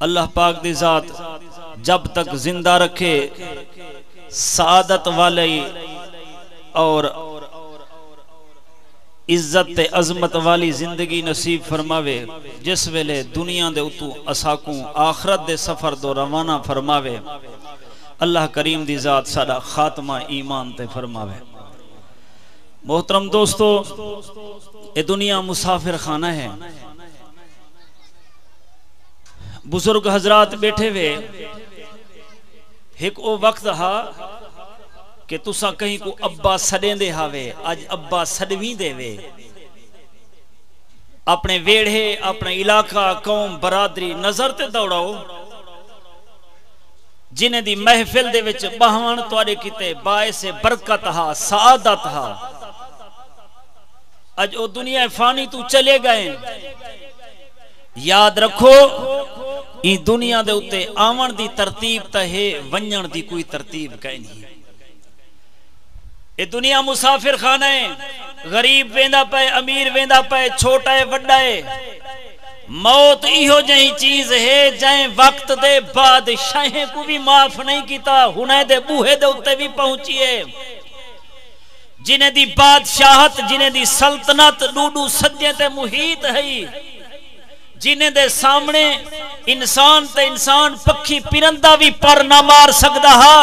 اللہ پاک دی ذات جب تک زندہ رکھے سعادت والی اور عزت تے عظمت والی زندگی نصیب فرماوے، جس ویلے دنیا دے اتو اساکوں آخرت دے سفر دو روانہ فرماوے، اللہ کریم دی ذات سارا خاتمہ ایمان تے فرماوے۔ محترم دوستو، یہ دنیا مسافر خانہ ہے۔ بزرگ حضرات بیٹھے ہوئے، ایک او وقت ہا کہ تسا کہیں کو ابا سڑیں دے ہاوے، آج ابا سڑویں دے وے، اپنے ویڑھے، اپنے علاقہ، قوم، برادری نظر تے دوڑاؤ، جنہیں دی محفل دے وچ بہوان توارے کیتے باعث برکت ہا، سعادت ہا، اج او دنیا فانی تو چلے گئے۔ یاد رکھو یہ دنیا دے اتے آون دی ترتیب تا ہے، ونجن دی کوئی ترتیب کہیں نہیں۔ یہ دنیا مسافر خانہ ہے، غریب ویندا پے، امیر ویندا پے، چھوٹا ہے وڈا ہے۔ موت ایہو جہی چیز ہے جائیں وقت دے بادشاہیں کو بھی معاف نہیں کیتا، ہنے دے بوہے دے اتے بھی پہنچیے، جنہیں دی بادشاہت، جنہیں دی سلطنت ڈوڈو صدیاں تے محیط ہے، جنہیں دے سامنے انسان تے انسان پکھی پرندہ بھی پر نہ مار سکدا ہا۔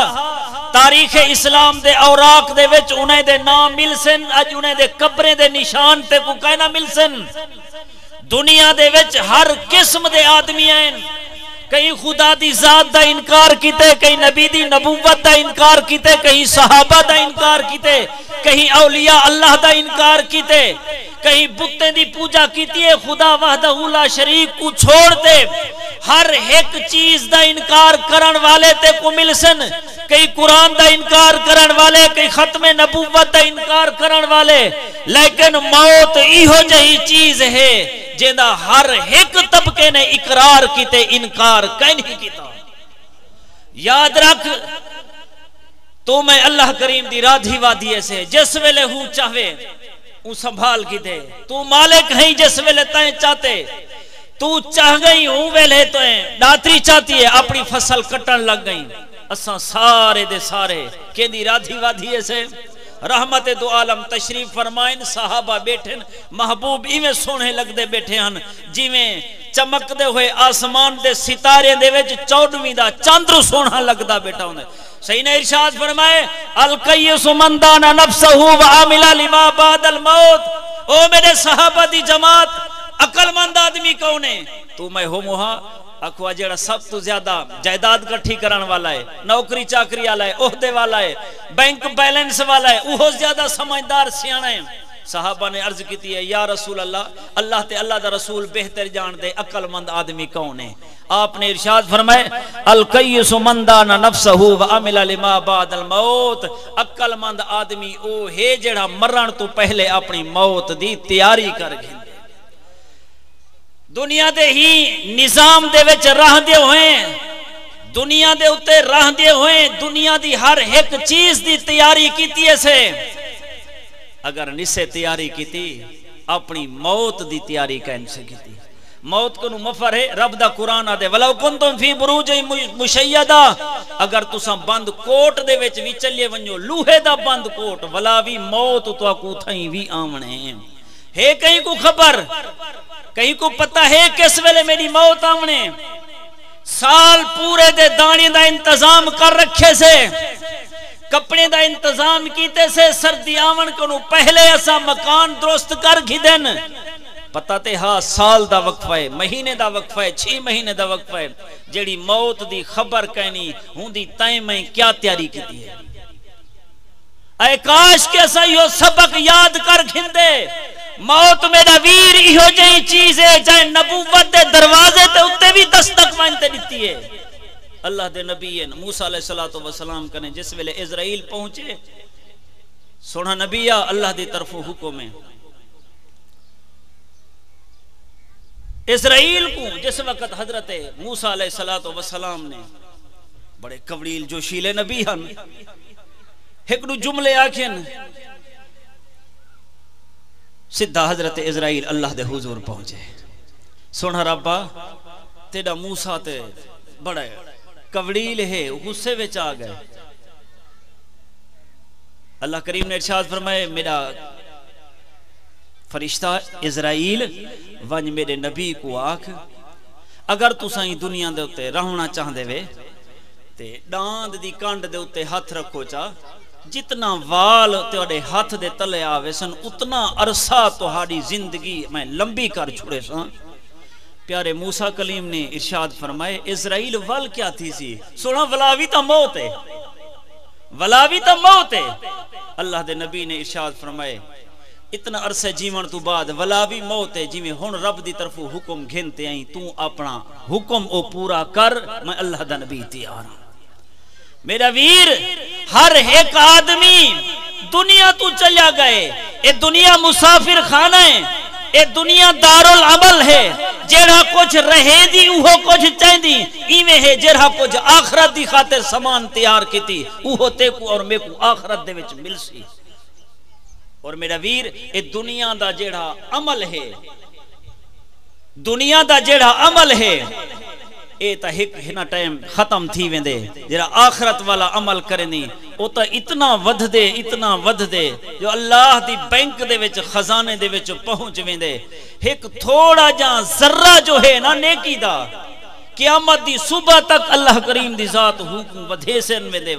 تاریخ اسلام دے اوراق دے وچ انہیں دے نام ملسن، اج انہیں دے قبریں دے نشان تے کو کہنا ملسن۔ دنیا دے وچ ہر قسم دے آدمی ہیں، کہیں خدا دی ذات دا انکار کیتے، کہیں نبی دی نبوت دا انکار کیتے، کہیں صحابہ دا انکار کیتے، کہیں اولیاء اللہ دا انکار کیتے، کہیں بتیں دی پوجا کیتی ہے، خدا وحدہ لا شریک کو چھوڑ دے، ہر ایک چیز دا انکار کرن والے تے کو ملسن، کئی قرآن دا انکار کرن والے، کئی ختم نبوت دا انکار کرن والے، لیکن موت ایہو جہی چیز ہے جیندہ ہر ایک طبقے نے اقرار کیتے، انکار کہیں نہیں کیتا۔ یاد رکھ تو میں اللہ کریم دی راضی وادی سے جس ویلے ہوں چاہوے وہ سنبھال کی دے، تو مالک ہیں جس ویلے تائیں چاہتے، تو چاہ گئی ہوں ویلے تو ہیں ڈاتری چاہتی ہے، اپنی فصل کٹن لگ گئی، اساں سارے دے سارے کہ دی راضی وادی سے رحمت دو عالم تشریف فرمائن، صحابہ بیٹھن، محبوب ایویں سونے لگ دے بیٹھے ہن جیویں چمک دے ہوئے آسمان دے ستارے دے وچ 14ویں دا چاندر سونا لگدا بیٹھا ہوندے۔ صحیح نے ارشاد فرمائے القیس من دان نفسہ وعامل لما بعد الموت۔ او میرے صحابہ دی جماعت، عقل مند آدمی کون ہے؟ تو میں ہوں وہاں اکوا جیڑا سب تو زیادہ جائیداد کٹھی کران والا ہے، نوکری چاکری والا ہے، عہدے والا ہے، بینک بیلنس والا ہے، وہ زیادہ سمجھدار سیاںا ہے۔ صحابہ نے عرض کیتی ہے یا رسول اللہ، اللہ تے اللہ دا رسول بہتر جان دے عقل مند آدمی کون ہے؟ آپ نے ارشاد فرمائے القیس من دان نفسہ وعمل لما بعد الموت۔ عقل مند آدمی او ہے جڑا مرن تو پہلے اپنی موت دی تیاری کر گھن۔ دنیا دے ہی نظام دے وچ راہ دے ہوئے، دنیا دے اتے راہ دے ہوئے، دنیا دی ہر ایک چیز دی تیاری کیتی ہے سے، اگر نسے تیاری کیتی اپنی موت دی تیاری کہن سے کیتی۔ موت کو مفر ہے رب دا قرآن آدے وَلَوْ كُنْتُمْ فِي بُرُوجٍ مُشَيَّدَةٍ، اگر تساں بند کوٹ دے وچ بھی چلے ونجو، لوہے دا بند کوٹ، ولا بھی موت تو کو تھائیں بھی آمنے ہے، کہیں کو خبر، کہیں کو پتہ ہے کس ویلے میری موت آمنے؟ سال پورے دے دانے دا انتظام کر رکھے سے، کپڑے دا انتظام کیتے سے، سردی آمن کنو پہلے ایسا مکان درست کر گھی دن، پتہ تے ہاں سال دا وقفہ ہے، مہینے دا وقفہ ہے، 6 مہینے دا وقفہ ہے، جیڑی موت دی خبر کہنی ہوں دی تائیں میں کیا تیاری کیتی ہے۔ اے کاش کے ایسا یہ سبق یاد کر گھندے، موت میرا ویر ایہو جہی چیز ہے جائیں نبوت دے دروازے تے اتے بھی دستک مانتے دیتی ہے۔ اللہ دے نبی موسیٰ علیہ السلام کنے جس ویلے اسرائیل پہنچے، سونا نبیہ اللہ دی طرف حکم ہے، اسرائیل کو جس وقت حضرت موسیٰ علیہ السلام نے بڑے قولیل جوشیلے نبی ہن ایک دو جملے آکھیں، سدھا حضرت اسرائیل اللہ دے حضور پہنچے، سونا ربا تیرا موسیٰ تے بڑا کوڑیل ہے غصے وچ آ گئے. اللہ کریم نے ارشاد فرمائے میرا فرشتہ اسرائیل ونج میرے نبی کو آکھ اگر تسائیں دنیا دے اتے رہنا چاہندے وے تے ڈاند دی کانڈ دے اتے ہاتھ رکھو چا جتنا وال تیرے ہاتھ دے تلے آوے سن اتنا عرصہ تہاڈی زندگی میں لمبی کر چھڑے سن. پیارے موسیٰ کلیم نے ارشاد فرمائے اسرائیل ول کیا تھی سی سونا ولاوی تا موت ہے ولاوی تا موت ہے. اللہ دے نبی نے ارشاد فرمائے اتنا عرصے جیون تو بعد ولاوی موت ہے جی میں ہن رب دی طرف حکم گھنتے آئیں تو اپنا حکم او پورا کر میں اللہ دا نبی تیار ہوں. میرا ویر ہر ایک آدمی دنیا تو چلیا گئے اے دنیا مسافر خانہ ہے اے دنیا دارالعمل ہے جیڑا کچھ رہے دی اوہو کچھ چاہیں دی ایویں ہے جیڑا کچھ آخرت دی خاطر سامان تیار کیتی اوہو تے کو اور میں کو آخرت دے وچ مل سی. اور میرا ویر اے دنیا دا جیڑا عمل ہے دنیا دا جیڑا عمل ہے اے تا ایک ہنا ٹائم ختم تھی ویندے جیڑا آخرت والا عمل کرنی او تا اتنا ودھ دے جو اللہ دی بینک دے وچ خزانے دے وچ پہنچ ویندے. ایک تھوڑا جا ذرہ جو ہے نا نیکی دا قیامت دی صبح تک اللہ کریم دی ذات حکم ودھیسن ویندے.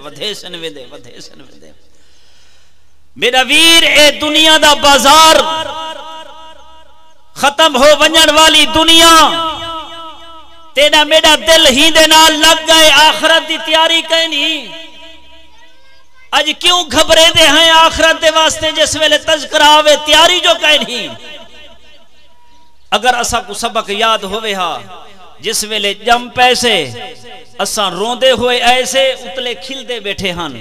میرا ویر اے دنیا دا بازار ختم ہو ونجن والی دنیا تینا میرا دل ہی دے نال لگ گئے آخرت دی تیاری کہنی. اج کیوں گھبرے دے ہیں آخرت دے واسطے جس ویلے تذکرہ آوے تیاری جو کہنی. اگر اسا کو سبق یاد ہوئے ہا جس ویلے جم پیسے اسا روندے ہوئے ایسے اتلے کھل دے بیٹھے ہن.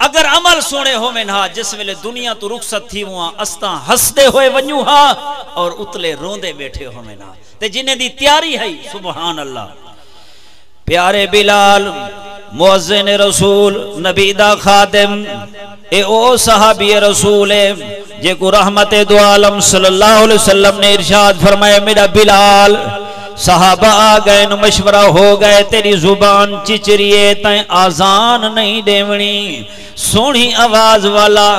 اگر عمل سونے ہوئے نہا جس ویلے دنیا تو رخصت تھی وہاں استا ہستے ہوئے ونیو ہاں اور اتلے روندے بیٹھے ہوئے نہا تے جنہیں دی تیاری ہے سبحان اللہ. پیارے بلال مؤذن رسول نبی دا خادم اے او صحابی رسول جے کو رحمت دو عالم صلی اللہ علیہ وسلم نے ارشاد فرمایا میرا بلال صحابہ آ گئے نو مشورہ ہو گئے تیری زبان چچریے تائیں آزان نہیں دیونی سونی آواز والا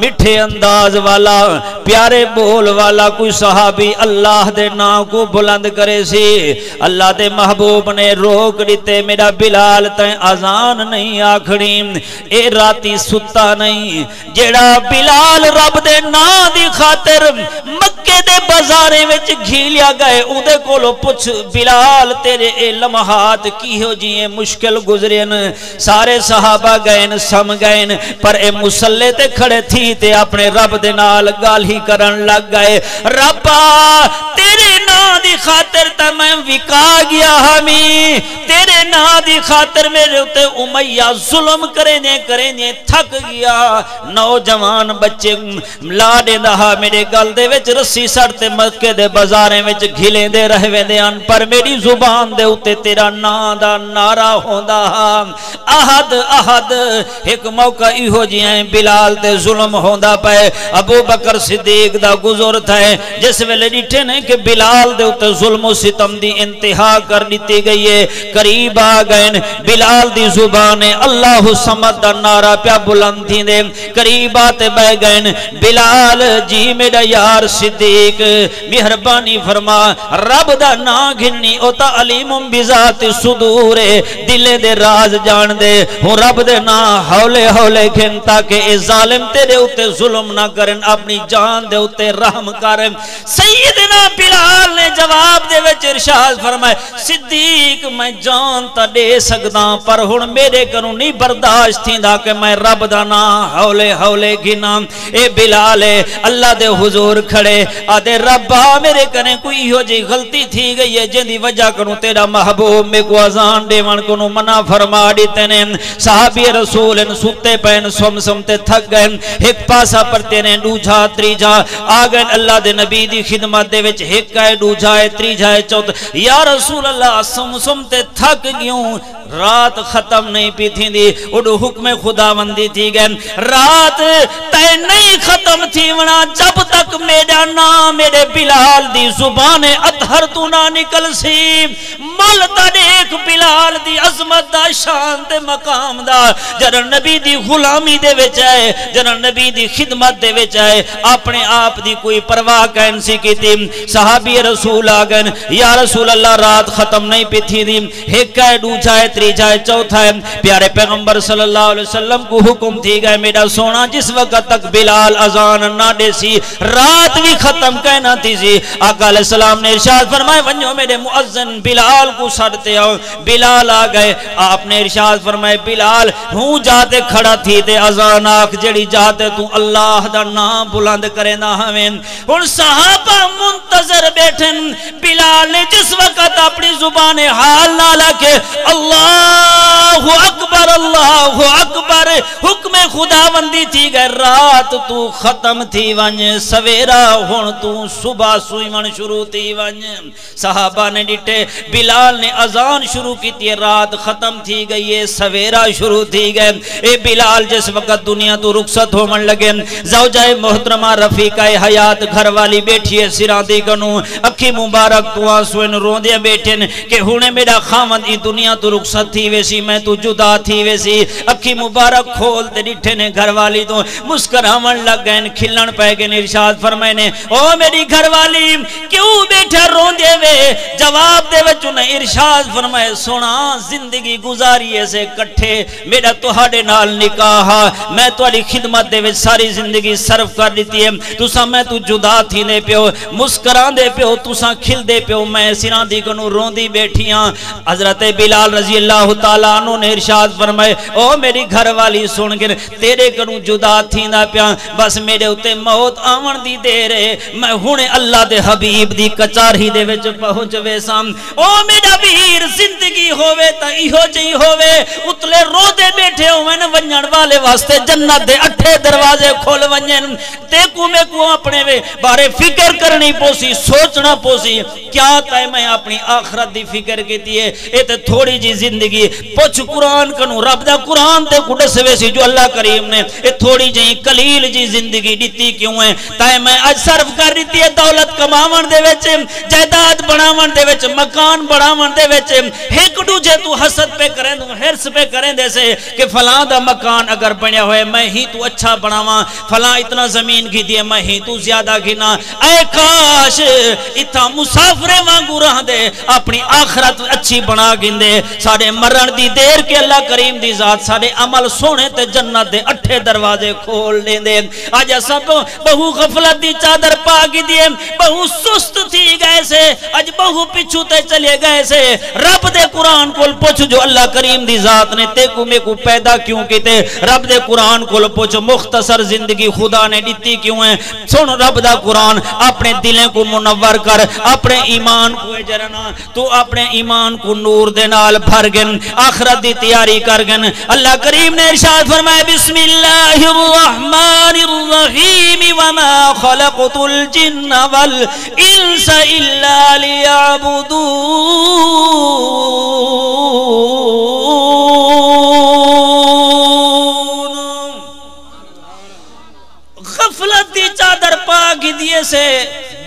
مٹھے انداز والا پیارے بول والا کوئی صحابی اللہ دے نام کو بلند کرے سی. اللہ دے محبوب نے روک دیتے میرا بلال تائیں آزان نہیں آکھڑی اے راتی ستا نہیں جیڑا بلال رب دے نام دی خاطر مکے دے بازارے وچ گھیلیا گئے اندے کولو پوچھ بلال تیرے اے لمحات کی ہو جیے مشکل گزرین. سارے صحابہ گئن سم گئن پر اے مسلح تے کھڑے تھی تے اپنے رب دے نال گالی کرن لگ گئے. ربا تیرے نا دی خاطر تا میں وکا گیا ہمیں تیرے نا دی خاطر میرے اتے امیہ ظلم کریں تھک گیا. نوجوان بچے لاڑے دہا میرے گل دے وچ رسی سڑتے مکے دے بازاریں وچ گھلیں دے رہوے دے ان پر میری زبان دے اتے تیرا نا دا نعرہ ہوندا احد احد. ایک موقع ایہو جی ہیں بلال تے ظلم ہوندا پے ابو بکر صدیق دا گزر تھا جس ویلے ڈٹھے نے کہ بلال دے اتے ظلم و ستم دی انتہا کر دیتی گئی ہے قریب آ گئے بلال دی زبان اللہ سمد دا نعرہ پیا بلند تھی دے قریب آتے بہ گئے بلال جی میرا یار صدیق مہربانی فرما رب دا نا گھنی اوتا علیم بذات صدور دلے دے راز جان دے ہوں رب دے نا ہولے ہولے گھن تاکہ اے ظالم تیرے اتے ظلم نہ کرن اپنی جان دے اتے رحم کرن. سیدنا بلال نے جواب دے وچ ارشاد فرمائے صدیق میں جان تا دے سکدا پر ہن میرے کنوں نہیں برداشت تھیندا کہ میں رب دا نا ہولے ہولے گھنا. اے بلال اللہ دے حضور کھڑے آدے ربا میرے کنے کوئی ہو جی غلطی تھی گئی ہے جن دی وجہ کنوں تیرا محبوب میں کو آزان دیوان کنوں منع فرما دیتے نے. صحابی رسول ستے پین سم سمتے تھک گئے ایک پاسا پر تیرے ڈوجھا تریجھا آگئے اللہ دے نبی دی خدمت دے وچ ایک کائے ڈوجھائے تریجھائے چوت یا رسول اللہ سم سمتے تھک گیوں رات ختم نہیں پی تھی دی اڑو حکم خداوندی تھی گئے رات تے نہیں ختم تھی ونا جب تک میرا نام میرے بلال دی زبان اطہر تو نہ نکل سی مل تا دیکھ بلال دی عظمت دا شان دے مقام دا جنہاں نبی دی غلامی دے وچ آئے جنہاں نبی دی خدمت دے وچ آئے اپنے آپ دی کوئی پرواہ کہن سی کی تھی صحابی رسول آگن یا رسول اللہ رات ختم نہیں پی تھی دی ایک ہے دو جائے تری جائے چوتھا ہے پیارے پیغمبر صلی اللہ علیہ وسلم کو حکم تھی گئے میرا سونا جس وقت تک بلال اذان نہ دے سی رات بھی ختم کہنا تھی سی آقا علیہ السلام نے ارشاد فرمائے ونجو میرے مؤذن بلال کو سڑتے ہو بلال آ گئے آپ نے ارشاد فرمائے بلال ہوں جاتے کھڑا تھی تے اذان آکھ جڑی جاتے تو اللہ دا نام بلند کرے نہ ہمیں ان صحابہ منتظر بیٹھن بلال نے جس وقت اپنی زبان حال نہ لکھے اللہ اکبر حکم خداوندی تھی گئے رات تو ختم تھی ونج سویرا ہون تو صبح سوئی من شروع تھی ونج صحابہ نے ڈٹے بلال نے اذان شروع کی تھی رات ختم تھی گئی ہے سویرا شروع تھی گئے اے بلال جس وقت دنیا تو رخصت ہو من لگے زوجہ محترمہ رفیقہ حیات گھر والی بیٹھی ہے سران دی گنو اکھی مبارک تو آنسوین رون دیا بیٹھن کہ ہونے میرا خامد ای دنیا تو رخصت تھی ویسی میں تو جدا تھی ویسی اکھی مبارک کھول دے ڈٹھے نے گھر والی تو مسکراون لگ گئے کھلن پہ گئے ارشاد فرمائے نے او میری گھر والی کیوں بیٹھا رون دے وے جواب دے وچو نے ارشاد فرمائے سونا زندگی گزاری ایسے کٹھے میرا توہاڑے نال نکاح میں توہاڑی خدمت دے وچ ساری زندگی صرف کر دیتی ہے تسا میں تو جدا تھی نے پیو مسکران دے پیو تسا کھل دے پیو میں سران دی کنو رون دی بیٹھیاں حضرت بلال رضی اللہ تعالیٰ عنہ نے ارشاد فرمائے او میری گھر والی سن گر تیرے کنو جدا تھی نہ پیا بس میرے اتے موت آون دی دے رہے میں ہونے اللہ دے حبیب دی کچاری دے وچ پہنچ ویسام او میرا ویر زندگی ہووے تا ایہو جئی ہووے اتلے رو دے بیٹھے ہوئے ونجن والے واسطے جنت دے 8 دروازے کھول ونجن تے کو میں کو اپنے بارے فکر کرنی پوسی سوچنا پوسی کیا کہے میں اپنی آخرت دی فکر کیتی ہے اے تے تھوڑی جی زندگی پوچھ قرآن کنو رب دا قرآن تے کڑس ویسی جو اللہ کریم نے اے تھوڑی جی قلیل جی زندگی دیتی کیوں ہے تائے میں اج صرف کر دیتی ہے دولت کماون دے وچ جائیداد بناون دے وچ مکان بناون دے وچ ایک دوجے تو حسد پہ کریں دو حرص پہ کریں دے سے کہ فلاں دا مکان اگر بنیا ہوئے میں ہی تو اچھا بناواں فلاں اتنا زمین کی دیئے میں ہی تو زیادہ گھنا اے کاش اتنا مسافرے وانگو رہ دے اپنی آخرت اچھی بنا گندے سارے مرن دی دیر کے اللہ کریم دی ذات سارے عمل سونے تے جنت دے 8 دروازے کھول لیں دے آج سب بہو غفلت دی چادر پاگی دیئے بہو سست تھی گئے سے آج بہو پچھو تے چلے گئے سے رب دے قرآن کول پوچھ جو اللہ کریم دی ذات نے تے کو میں کو پیدا کیوں کیتے رب دے قرآن کول پوچھ مختصر زندگی خدا نے دیتی کیوں ہے سن رب دا قرآن اپنے دلیں کو منور کر اپنے ایمان کو جرنا تو اپنے ایمان کو نور دے نال بھر گن آخرت دی تیاری کر گن اللہ کریم نے ارشاد فرمائے بسم اللہ الرحمن الرحیم وما خلقت الجن والانس الا لیعبدون غفلت دی چادر پاگی دیئے سے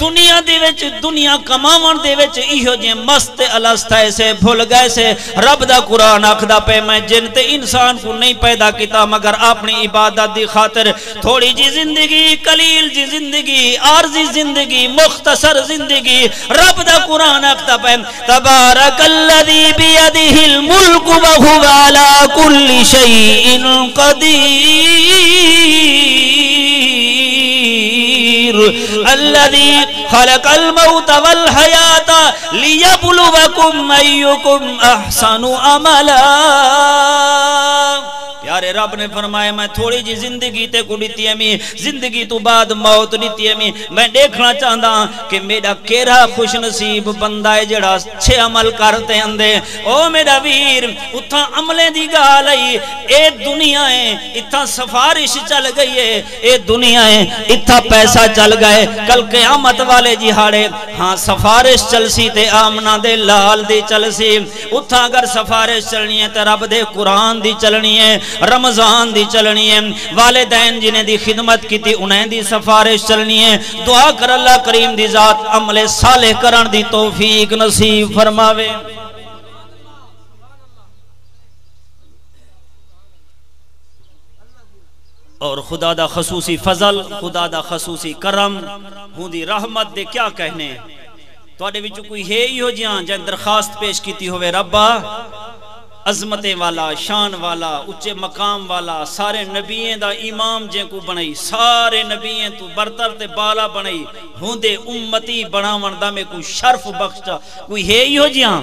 دنیا دی وچ دنیا کماون دے وچ ایہو جے مست الست ایسے بھول گئے سے رب دا قرآن آکھدا پہ میں جن تے انسان کو نہیں پیدا کیتا مگر اپنی عبادت دی خاطر تھوڑی جی زندگی قلیل جی زندگی عارضی زندگی مختصر زندگی رب دا قرآن آکھدا پہ تبارک الذی بیدہ الملک وہو علی کل شیء قدیر الذي خلق الموت والحياة ليبلوكم أيكم أحسن عملا پیارے رب نے فرمایا میں تھوڑی جی زندگی تے کو دیتی ہے زندگی تو بعد موت دیتی ہے میں دیکھنا چاہتا کہ میرا کیرا خوش نصیب بندہ ہے جڑا چھے عمل کرتے اندے او میرا ویر اتھا عملے دی گال ہے اے دنیا ہے اتھا سفارش چل گئی ہے اے دنیا ہے اتھا پیسہ چل گئے کل قیامت والی والے جہاڑے ہاں سفارش چلسی تے آمنہ دے لال دی چلسی اتھا اگر سفارش چلنی ہے تے رب دے قرآن دی چلنی ہے رمضان دی چلنی ہے والدین جنہیں دی خدمت کی تھی انہیں دی سفارش چلنی ہے دعا کر اللہ کریم دی ذات عمل صالح کرن دی توفیق نصیب فرماوے اور خدا دا خصوصی فضل خدا دا خصوصی کرم ہوں دی رحمت دے کیا کہنے تو آڈے وچو کوئی ہے ہی ہو جہاں جہاں درخواست پیش کیتی ہوئے ربا عظمت والا شان والا اچھے مقام والا سارے نبییں دا امام جن کو بنائی سارے نبییں تو برتر تے بالا بنائی ہوں دے امتی بنا وردہ میں کوئی شرف بخشتا کوئی ہے ہی ہو جہاں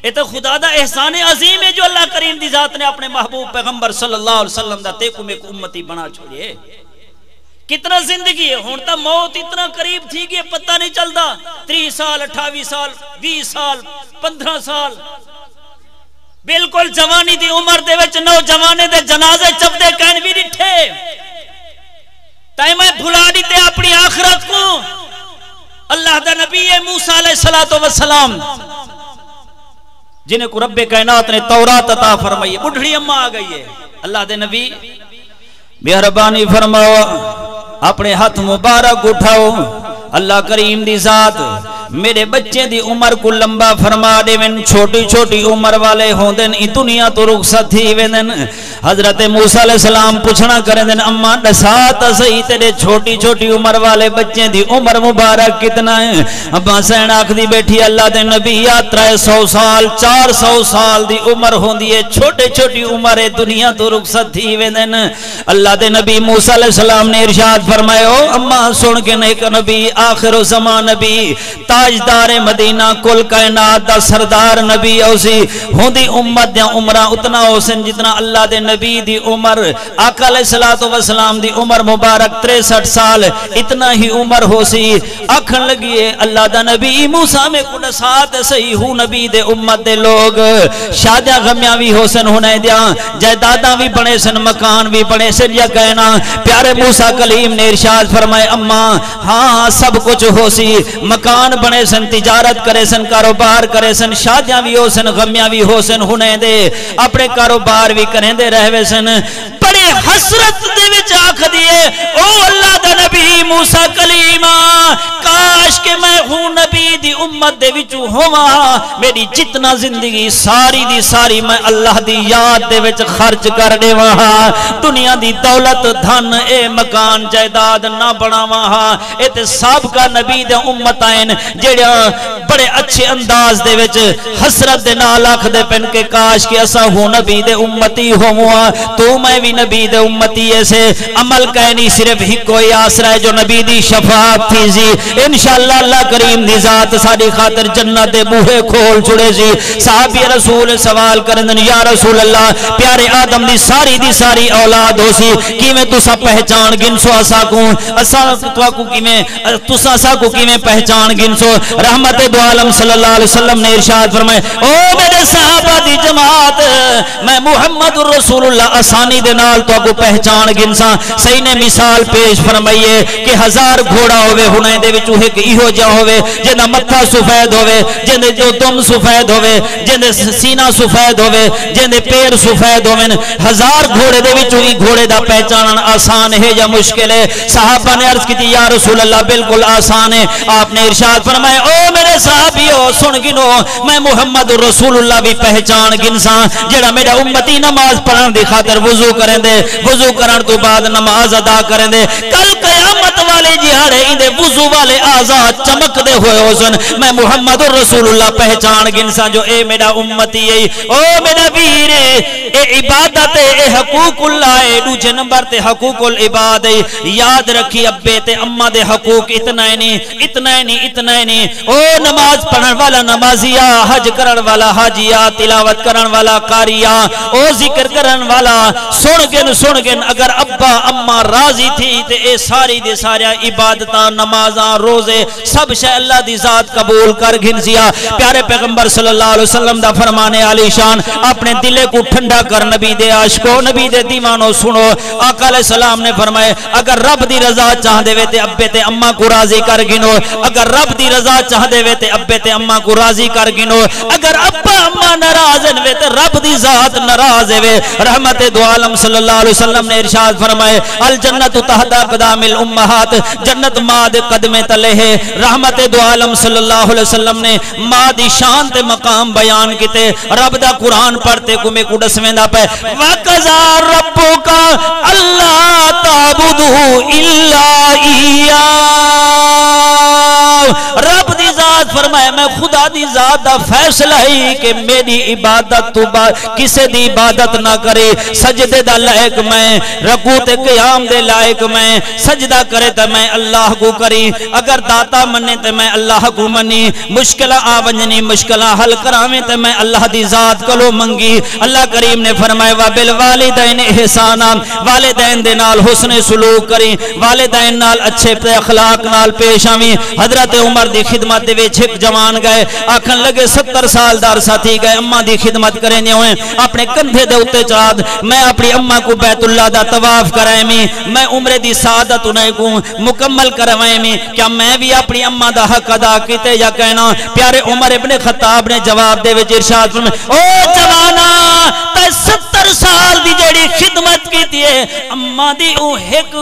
یہ تو خدا دا احسان عظیم ہے جو اللہ کریم دی ذات نے اپنے محبوب پیغمبر صلی اللہ علیہ وسلم دا تے کو میں کو امتی بنا چھوڑے کتنا زندگی ہے ہونتا موت اتنا قریب تھی کہ پتہ نہیں چلتا 30 سال 28 سال 20 سال 15 سال بالکل جوانی دی عمر دے وچ نوجوانے دے جنازے چپ دے کہن بھی ڈٹھے تائیں میں بھلا دیتے اپنی آخرت کو اللہ دا نبی موسیٰ علیہ السلام جنہیں کو رب کائنات نے تورات عطا فرمائی ہے بڑھڑی اممہ آ گئی ہے اللہ دے نبی مہربانی فرماؤ اپنے ہاتھ مبارک اٹھاؤ اللہ کریم دی ذات میرے بچے دی عمر کو لمبا فرما دے من چھوٹی چھوٹی عمر والے ہوں دن ای دنیا تو رخصت تھی ویندن حضرت موسیٰ علیہ السلام پوچھنا کریں دن اما نسات صحیح تیرے چھوٹی چھوٹی عمر والے بچے دی عمر مبارک کتنا ہے ابا سین آکھ دی بیٹھی اللہ دے نبی یاترہ 100 سال 400 سال دی عمر ہوں دیئے چھوٹے چھوٹی عمر دنیا تو رخصت تھی ویندن اللہ دے نبی موسیٰ علیہ السلام نے ارشاد فرمائے ہو اما سن کے نیک نبی آخر و زمان نبی تاجدار مدینہ کل کائنات دا سردار نبی اوسی ہوں دی امت دیا عمرہ اتنا اوسن جتنا اللہ دے نبی دی عمر آقا علیہ السلام دی عمر مبارک 63 سال اتنا ہی عمر ہو سی اکھن لگیے اللہ دا نبی موسیٰ میں کن ساتھ صحیح ہوں نبی دے امت دے لوگ شادیاں غمیاں بھی ہو سن ہونے دیا جائداداں بھی بنے سن مکان بھی بنے سن یا کہنا پیارے موسیٰ کلیم نے ارشاد فرمائے اما ہاں سب کچھ ہو سی مکان بنے سن تجارت کرے سن کاروبار کرے سن شادیاں بھی ہو سن غمیاں بھی ہو سن ہونے دے اپنے کاروبار بھی کریں دے رہوے سن بڑے حسرت دے وچ آکھ دیئے او اللہ دا نبی موسیٰ کلیمہ کاش کہ میں ہوں نبی دی امت دے وچو ہوا میری جتنا زندگی ساری دی ساری میں اللہ دی یاد دے وچ خرچ کر دے وہاں دنیا دی دولت دھن اے مکان جائداد نہ بنا وہاں اے تے سابقہ نبی دے امت آئین جیڑا بڑے اچھے انداز دے وچ حسرت دے نال آکھ دے پن کے کاش کہ اسا ہوں نبی دے امتی ہوا تو میں بھی نبی دے امتی ایسے عمل کہنی صرف ہی کوئی آسرہ ہے جو نبی دی شفاعت تھی زی انشاءاللہ اللہ کریم دی ذات ساری خاطر جنت دے بوہے کھول چھڑے زی صحابی رسول سوال کرندن یا رسول اللہ پیارے آدم دی ساری اولاد ہو سی کی میں تسا پہچان گنسو اسا کو کی میں تسا اسا کو کی میں پہچان گنسو رحمت دو عالم صلی اللہ علیہ وسلم نے ارشاد فرمائے او میرے صحابہ دی جماعت میں محمد رسول اللہ آسانی دے نال تو کو پہچان گنسا صحیح نے مثال پیش فرمائیے کہ 1000 گھوڑا ہوئے ہونے دے وچ ایک ایہو جا ہوئے جندا متھا سفید ہوئے جندے جو دم سفید ہوئے جندے سینہ سفید ہوئے جندے پیر سفید ہوئے 1000 گھوڑے دے وچ ہی گھوڑے دا پہچاننا آسان ہے یا مشکل ہے صحابہ نے عرض کی یا رسول اللہ بالکل آسان ہے آپ نے ارشاد فرمایا او میرے صحابیو سن گنو میں محمد رسول اللہ بھی پہچان گنسا جڑا میرا امتی نماز پڑھن دی خاطر وضو کریں دے وضو کرن تو بعد نماز ادا کریں دے کل قیامت والے جہاڑے اندے وضو والے آزاد چمک دے ہوئے حسن میں محمد رسول اللہ پہچان گنسا جو اے میرا امتی ہے او میرا ویر اے عبادت اے حقوق اللہ اے دوجے نمبر تے حقوق العباد یاد رکھی ابے تے اماں دے حقوق اتنا نہیں او نماز پڑھن والا نمازیا حج کرن والا حاجیا تلاوت کرن والا قاریا او ذکر کرن والا سن کے گن سن گن اگر ابا اما راضی تھی تے اے ساری دے سارا عبادتاں نمازاں روزے سب شے اللہ دی ذات قبول کر گن سیا پیارے پیغمبر صلی اللہ علیہ وسلم دا فرمانے علی شان اپنے دلے کو ٹھنڈا کر نبی دے عاشقو نبی دے دیوانو سنو آقا علیہ السلام نے فرمائے اگر رب دی رضا چاہ دے وے تے ابے تے اما کو راضی کر گنو اگر رب دی رضا چاہ دے وے تے ابے تے اما کو راضی کر گنو اگر ابا اما ناراض وے تے رب دی ذات ناراض وے رحمت دو عالم صلی اللہ علیہ وسلم نے ارشاد فرمائے الجنت تحت اقدام الامہات جنت ماں دے قدمے تلے ہے رحمت دو عالم صلی اللہ علیہ وسلم نے ماں دی شان تے مقام بیان کیتے رب دا قرآن پڑھتے کو میں کو ڈسویندا پے وَقَضَى رَبُّكَ أَلَّا تَعْبُدُوا إِلَّا إِيَّاهُ رب دی ذات فرمائے میں خدا دی ذات دا فیصلہ ہی کہ میری عبادت تو کسے دی عبادت نہ کرے سجدے دا لائق میں رکوع تے قیام دے لائق میں سجدہ کرے تے میں اللہ کو کری اگر داتا منے تے میں اللہ کو منی مشکلہ آونجنی مشکلہ حل کراویں تے میں اللہ دی ذات کلو منگی اللہ کریم نے فرمائے وَبِالْوَالِدَيْنِ احسانا والدین دے نال حسن سلوک کریں والدین نال اچھے اخلاق نال پیش آویں حضرت عمر دی خدمت دے وچ ایک جوان گئے آکھن لگے 70 سال دار ساتھی گئے اماں دی خدمت کریں دے ہوئے اپنے کندھے دے اوتے چاد میں اپنی اماں کو بیت اللہ دا طواف کرائیں میں عمرے دی سعادت انہیں کو مکمل کروائیں کیا میں بھی اپنی اماں دا حق ادا کیتے یا کہنا پیارے عمر ابن خطاب نے جواب دے وچ ارشاد فرمایا او جوانا تے 70 سال دی جڑی خدمت کیتی ہے اماں دی او ایک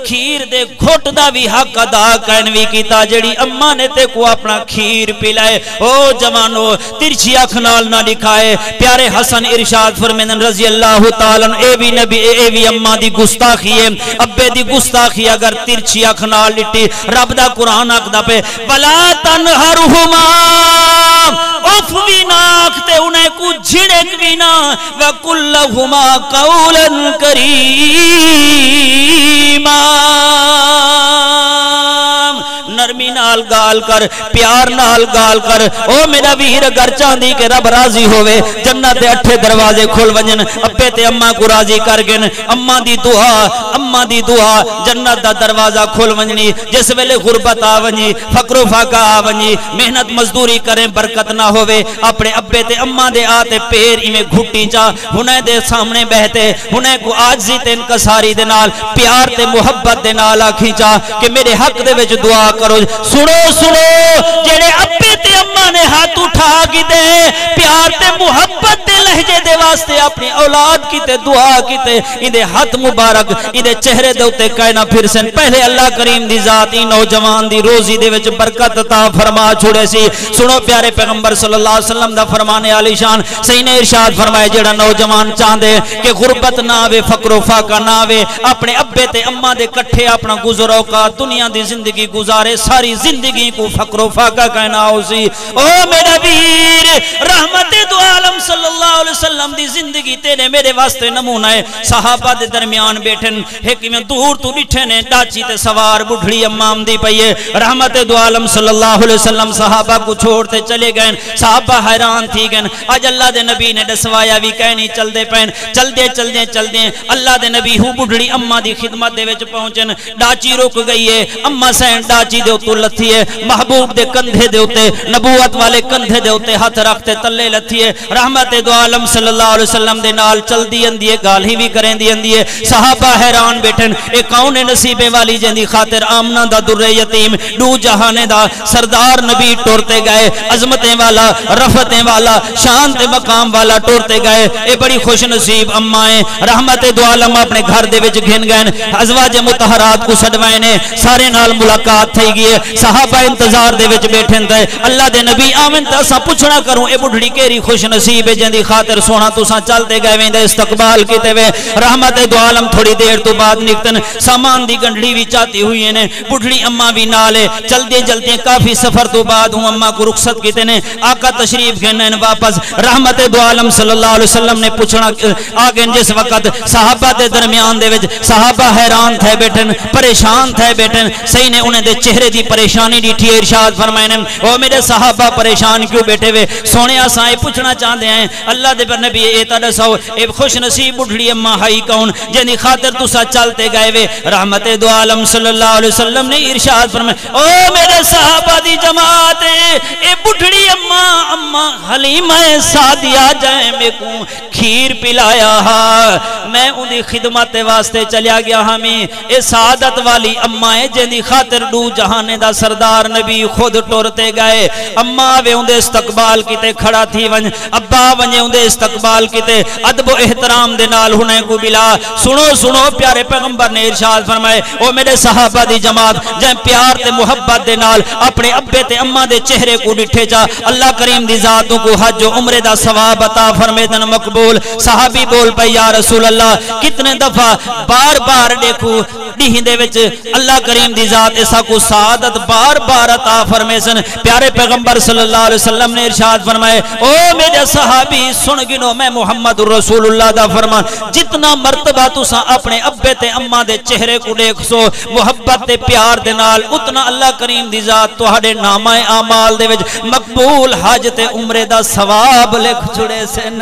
کھیر دے گھٹ دا بھی حق ادا کرن وی کیتا جڑی اماں نے تے کو اپنا کھیر پلائے او جوانو ترچھی اکھ نال نہ دکھائے پیارے حسن ارشاد فرمائیں رضی اللہ تعالی اے بھی نبی اے بھی اماں دی گستاخی ہے ابے دی گستاخی اگر ترچھی اکھ نال لٹی رب دا قرآن آکھدا پے ولا تنہرہما اف بھی نہ آکھتے انہیں کو جھڑک بھی نہ وَقُلْ لَهُمَا قَوْلًا كَرِيمًا نرمی نال گال کر پیار نال گال کر او میرا ویر اگر چاندی کہ رب راضی ہوئے جنت دے 8 دروازے کھول ونجن ابے تے اماں کو راضی کر گن اماں دی دعا جنت دا دروازہ کھول ونجنی جس ویلے غربت آ ونجی فقر و فاقہ آ ونجی محنت مزدوری کریں برکت نہ ہوئے اپنے ابے تے اماں دے آتے پیر ایمیں گھٹی چا ہنے دے سامنے بہتے ہنے کو آجزی تے انکساری دے نال پیار تے محبت دے نال آکھی چا کہ میرے حق دے وچ دعا کرو سنو جڑے ابے تے اماں نے ہاتھ اٹھا کی دے پیار تے محبت دے لہجے دے واسطے اپنی اولاد کی تے دعا کی تے اندے ہاتھ مبارک اندے چہرے دے اتے کائنا پھر سن پہلے اللہ کریم دی ذاتی نوجوان دی روزی دے وچ برکت عطا فرما چھوڑے سی سنو پیارے پیغمبر صلی اللہ علیہ وسلم دا فرمانے علی شان صحیح نے ارشاد فرمائے جڑا نوجوان چاہندے کہ غربت نہ آوے فقر و فاقہ نہ آوے اپنے ابے تے اماں دے کٹھے اپنا گزر اوقات دنیا دی زندگی گزارے ساری زندگی کو فقر و فاقہ کہنا ہو سی او میرا ویر رحمت دو عالم صلی اللہ علیہ وسلم دی زندگی تیرے میرے واسطے نمونہ ہے صحابہ دے درمیان بیٹھن حکم دور تو بیٹھے نے ڈاچی تے سوار بڑھڑی امام دی پئیے رحمت دو عالم صلی اللہ علیہ وسلم صحابہ کو چھوڑتے چلے گئے صحابہ حیران تھی گئے آج اللہ دے نبی نے دسوایا بھی کہنی چل دے پین چل دے اللہ دے نبی ہو بڑھڑی اماں دی خدمت دے وچ پہنچن ڈاچی رک گئی ہے اماں سین ڈاچی دے اتو لتھی ہے محبوب دے کندھے دے اتے نبوت والے کندھے دے اتے ہاتھ رکھتے تلے لتھی ہے رحمت دو عالم صلی اللہ علیہ وسلم دے نال چل دی اندیے گال ہی بھی کریں دی اندیے صحابہ حیران بیٹھن ایک کون نصیبے والی جندی خاطر آمنہ دا در یتیم دو جہانے دا سردار نبی ٹورتے گئے عظمتیں والا رفتیں والا شان تے مقام والا ٹورتے گئے اے بڑی خوش نصیب امائیں رحمت دو عالم اپنے گھر دے وچ گھن گئے ازواج متحرات کو سڑوائے نے سارے نال ملاقات تھی گئے صحابہ انتظار دے وچ بیٹھن تے اللہ دے نبی آمن تا سا پوچھنا کروں اے بڑھڑی کیری خوش نصیب جندی خاطر سونا تساں چلتے گئے ویندے استقبال کیتے وے رحمت دو عالم تھوڑی دیر تو بعد نکتن سامان دی گنڈلی بھی چاہتی ہوئی نے بڑھڑی اماں بھی نالے چلتے کافی سفر تو بعد ہوں اماں کو رخصت کیتے نے آقا تشریف گھنن واپس رحمت دو عالم صلی اللہ علیہ وسلم نے پوچھنا آگے جس وقت صحابہ دے درمیان دے وچ صحابہ حیران تھے بیٹھن پریشان تھے بیٹھن صحیح نے انہیں دے چہرے دی پریشانی ڈیٹھی ارشاد فرمائنے او میرے صحابہ پریشان کیوں بیٹھے ہوئے سونے آسائیں پوچھنا چاہتے ہیں اللہ دے پر نبی اے تا دسو اے خوش نصیب بڑھڑی اماں ہائی کون جنی خاطر تسا چلتے گئے وے رحمت دو عالم صلی اللہ علیہ وسلم نے ارشاد فرمایا او میرے صحابہ دی جماعت اے بڑھڑی اماں حلیمہ سعدیہ جائیں میں کو کھیر پلایا ہا میں ان دی خدمت واسطے چلیا گیا ہمیں اے سعادت والی اماں جن دی خاطر دو جہانے دا سردار نبی خود ٹورتے گئے اماں وے ان دے استقبال کیتے کھڑا تھی ونج ابا ونجے ان دے استقبال کیتے ادب و احترام دے نال ہونے کو بلا سنو پیارے پیغمبر نے ارشاد فرمائے او میرے صحابہ دی جماعت جائیں پیار تے محبت دے نال اپنے ابے تے اماں دے چہرے کو ڈٹھے جا اللہ کریم دی ذاتوں کو حج و عمرے دا ثواب عطا فرمے دن مقبول صحابی بول پے یا رسول اللہ کتنے دفعہ بار بار دیکھو ڈیہندے وچ اللہ کریم دی ذات ایسا کو سعادت بار بار عطا فرمے سن پیارے پیغمبر صلی اللہ علیہ وسلم نے ارشاد فرمائے او میرے صحابی سن گنو میں محمد رسول اللہ دا فرمان جتنا مرتبہ تسا اپنے ابے تے اماں دے چہرے کو دیکھ سو محبت تے پیار دے نال اتنا اللہ کریم دی ذات تہاڈے نامہ اعمال دے وچ مقبول حج تے عمرے دا ثواب لکھ چھڑے سن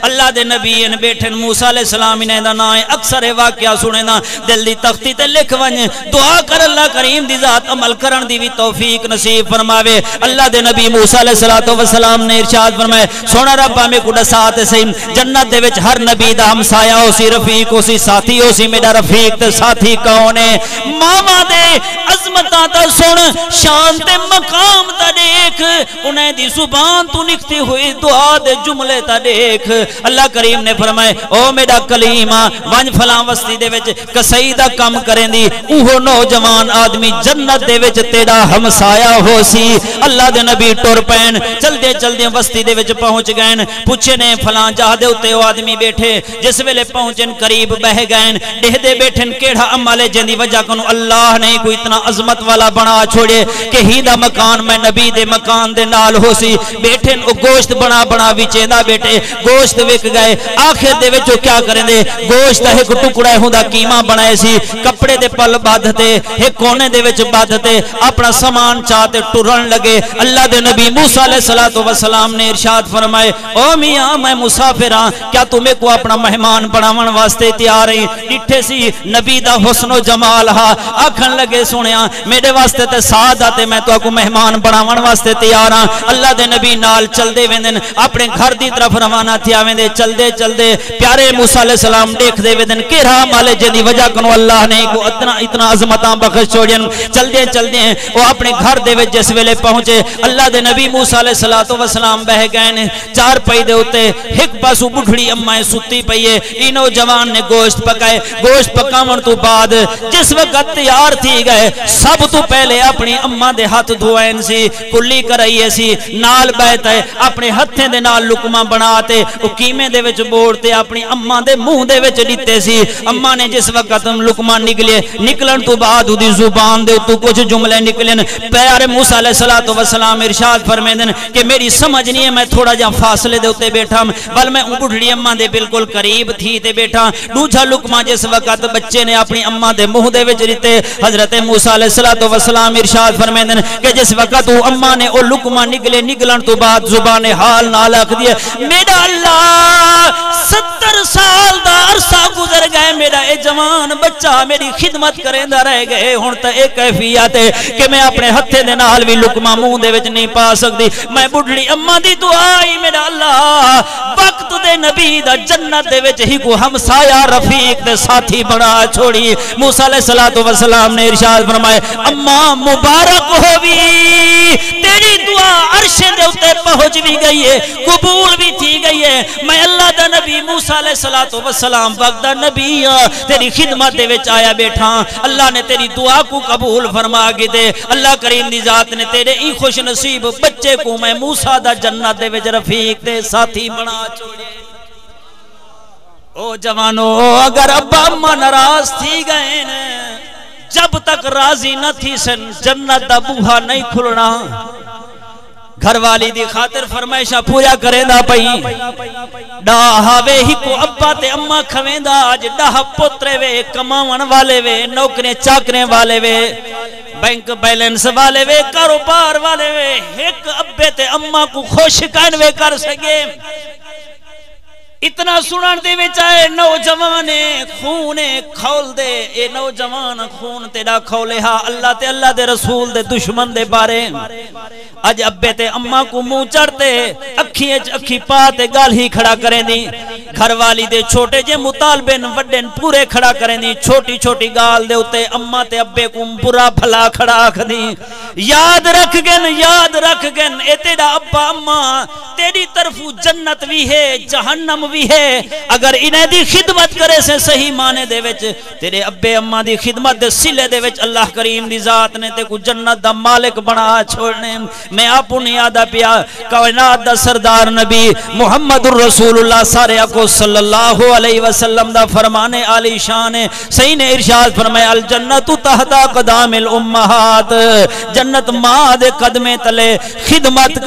اللہ دے نبی ان بیٹھن موسیٰ علیہ السلام انہیں دا نائیں اکثر واقعہ سنے نا دل دی تختی تے لکھ ونج دعا کر اللہ کریم دی ذات عمل کرن دی بھی توفیق نصیب فرماوے اللہ دے نبی موسیٰ علیہ السلام نے ارشاد فرمائے سونا ربا میں کڑا ساتھ سے جنت دے وچ ہر نبی دا ہمسایہ ہو سی رفیق ہو سی ساتھی ہو سی میرا رفیق تے ساتھی کون ہے ماما دے عظمتاں تا سن شان تے مقام تا دیکھ انہیں دی زبان تو نکتی ہوئی دعا دے جملے تا دیکھ اللہ کریم نے فرمائے او میرا کلیمہ ونج فلاں وستی دے وچ کسائی دا کم کریں دی اوہو نوجوان آدمی جنت دے وچ تیرا ہمسایہ ہو سی اللہ دے نبی ٹور پین چل دے وستی دے وچ پہنچ گئن پوچھے نے فلاں جہاں دے اتے آدمی بیٹھے جس ویلے پہنچن قریب بہ گئن دہ دے بیٹھن کیڑا عمل جن دی وجہ کنو اللہ نے کوئی اتنا عظمت والا بنا چھوڑے کہ ہی دا مکان میں نبی دے مکان دے نال ہو سی بیٹھن او گوشت بنا وچے دا بیٹھے گوشت وک گئے آخر دے وچو کیا کریں دے گوشت ایک ٹکڑا ہوندا کیما بنائے سی کپڑے دے پل باندھتے ایک کونے دے وچ باندھتے اپنا سامان چاہتے ٹرن لگے اللہ دے نبی موسیٰ علیہ السلام نے ارشاد فرمائے او میاں میں مسافر ہاں کیا تمہیں کو اپنا مہمان بناون واسطے تیار ہیں ڈٹھے سی نبی دا حسن و جمال ہا آکھن لگے سنیا میرے واسطے تے سعادت ہے میں تو کو مہمان بناون واسطے تیار ہاں اللہ دے نبی نال چل دے ویندن اپنے گھر دی طرف روانہ تھیا ویندے چل دے پیارے موسیٰ علیہ السلام دیکھ دے ویندن کیڑا مال جدی وجہ کنو اللہ نے کو اتنا عظمتاں بخش چھوڑین چل دے او اپنے گھر دے وچ جس ویلے پہنچے اللہ دے نبی موسیٰ علیہ السلام بہ گئے چار پئی دے اوتے ایک پاسو بڈھڑی اماں ستی پئی ہے اینو جوان نے گوشت پکائے گوشت پکاون تو بعد جس وقت تیار تھی گئے سب تو پہلے اپنی اماں دے ہاتھ دھوئن سی کلی کرائیے سی نال بیٹھ ہے اپنے ہتھیں دے نال لقمہ بناتے او کیمے دے وچ بوڑتے اپنی اماں دے منہ دے وچ دتے سی اماں نے جس وقت لقمہ نکلن تو بعد دی زبان دے تو کچھ جملے نکلن پیارے موسیٰ علیہ السلام ارشاد فرمیندن کہ میری سمجھ نہیں ہے میں تھوڑا جا فاصلے دے ہوتے بیٹھا بل میں ان بڑھڑی اماں دے بالکل قریب تھی تے بیٹھا دوجھا لقمہ جس وقت بچے نے اپنی اماں دے منہ دے وچ دتے حضرت موسیٰ علیہ السلام ارشاد فرمیندن کہ جس وقت وہ اماں نے او لقمہ نکلن تو بعد زبان حال نال آکھ دیا میرا اللہ 70 سال دا عرصہ گزر گئے میرا اے جوان بچہ میری خدمت کریں دا رہ گئے ہن تے اے کیفیت ہے کہ میں اپنے ہتھے دے نال بھی لقمہ منہ دے وچ نہیں پا سکدی میں بڑھڑی اماں دی دعائی میرا اللہ وقت دے نبی دا جنت دے وچ ہی کو ہمسایہ رفیق دے ساتھی بنا چھوڑی موسیٰ علیہ السلام نے ارشاد فرمائے اماں مبارک ہووی تیری دعا عرش دے اوتے پہنچ بھی گئی ہے قبول بھی تھی گئی ہے میں اللہ دا نبی موسیٰ علیہ السلام وقت دا نبی تیری خدمت دے وچ آیا بیٹھا اللہ نے تیری دعا کو قبول فرما کے دے اللہ کریم دی ذات نے تیرے ای خوش نصیب بچے کو میں موسیٰ دا جنت دے وچ رفیق دے ساتھی بنا چھوڑے او جوانو اگر ابا اماں ناراض تھی گئے جب تک راضی نہ تھی سن جنت دا بوہا نہیں کھلنا گھر والی دی خاطر فرمائشہ پورا کریں دا پئی ڈاہا وے ہی کو ابا تے اماں کھویں دا آج ڈاہا پترے وے کماون والے وے نوکریں چاکریں والے وے بینک بیلنس والے وے کاروبار والے وے ایک ابے تے اماں کو خوش کن وے کر سکے اتنا سنن دے وچ آئے نوجوان خون کھول دے اے نوجوان خون تیرا کھولے ہا اللہ تے اللہ دے رسول دے دشمن دے بارے اج ابے تے اماں کو منہ چڑھتے اکھی اکھی پا تے گال ہی کھڑا کریں دی گھر والی دے چھوٹے جے مطالبے وڈن پورے کھڑا کریں دی چھوٹی چھوٹی گال دے اتے اماں تے ابے کو برا بھلا کھڑا کھدی یاد رکھ گن اے تیرا ابا اماں تیری طرف جنت بھی ہے جہنم بھی ہے اگر انہیں دی خدمت کرے سے صحیح معنی دے وچ تیرے ابے اماں دی خدمت دے سلے دے وچ اللہ کریم دی ذات نے تے کو جنت دا مالک بنا چھوڑنے میں اپنی یاد پیا کائنات دا سردار نبی محمد الرسول اللہ سارے کو صلی اللہ علیہ وسلم دا فرمانے عالی شان صحیح نے ارشاد فرمایا الجنت تحت اقدام الامہات جنت ماں دے قدمے تلے خدمت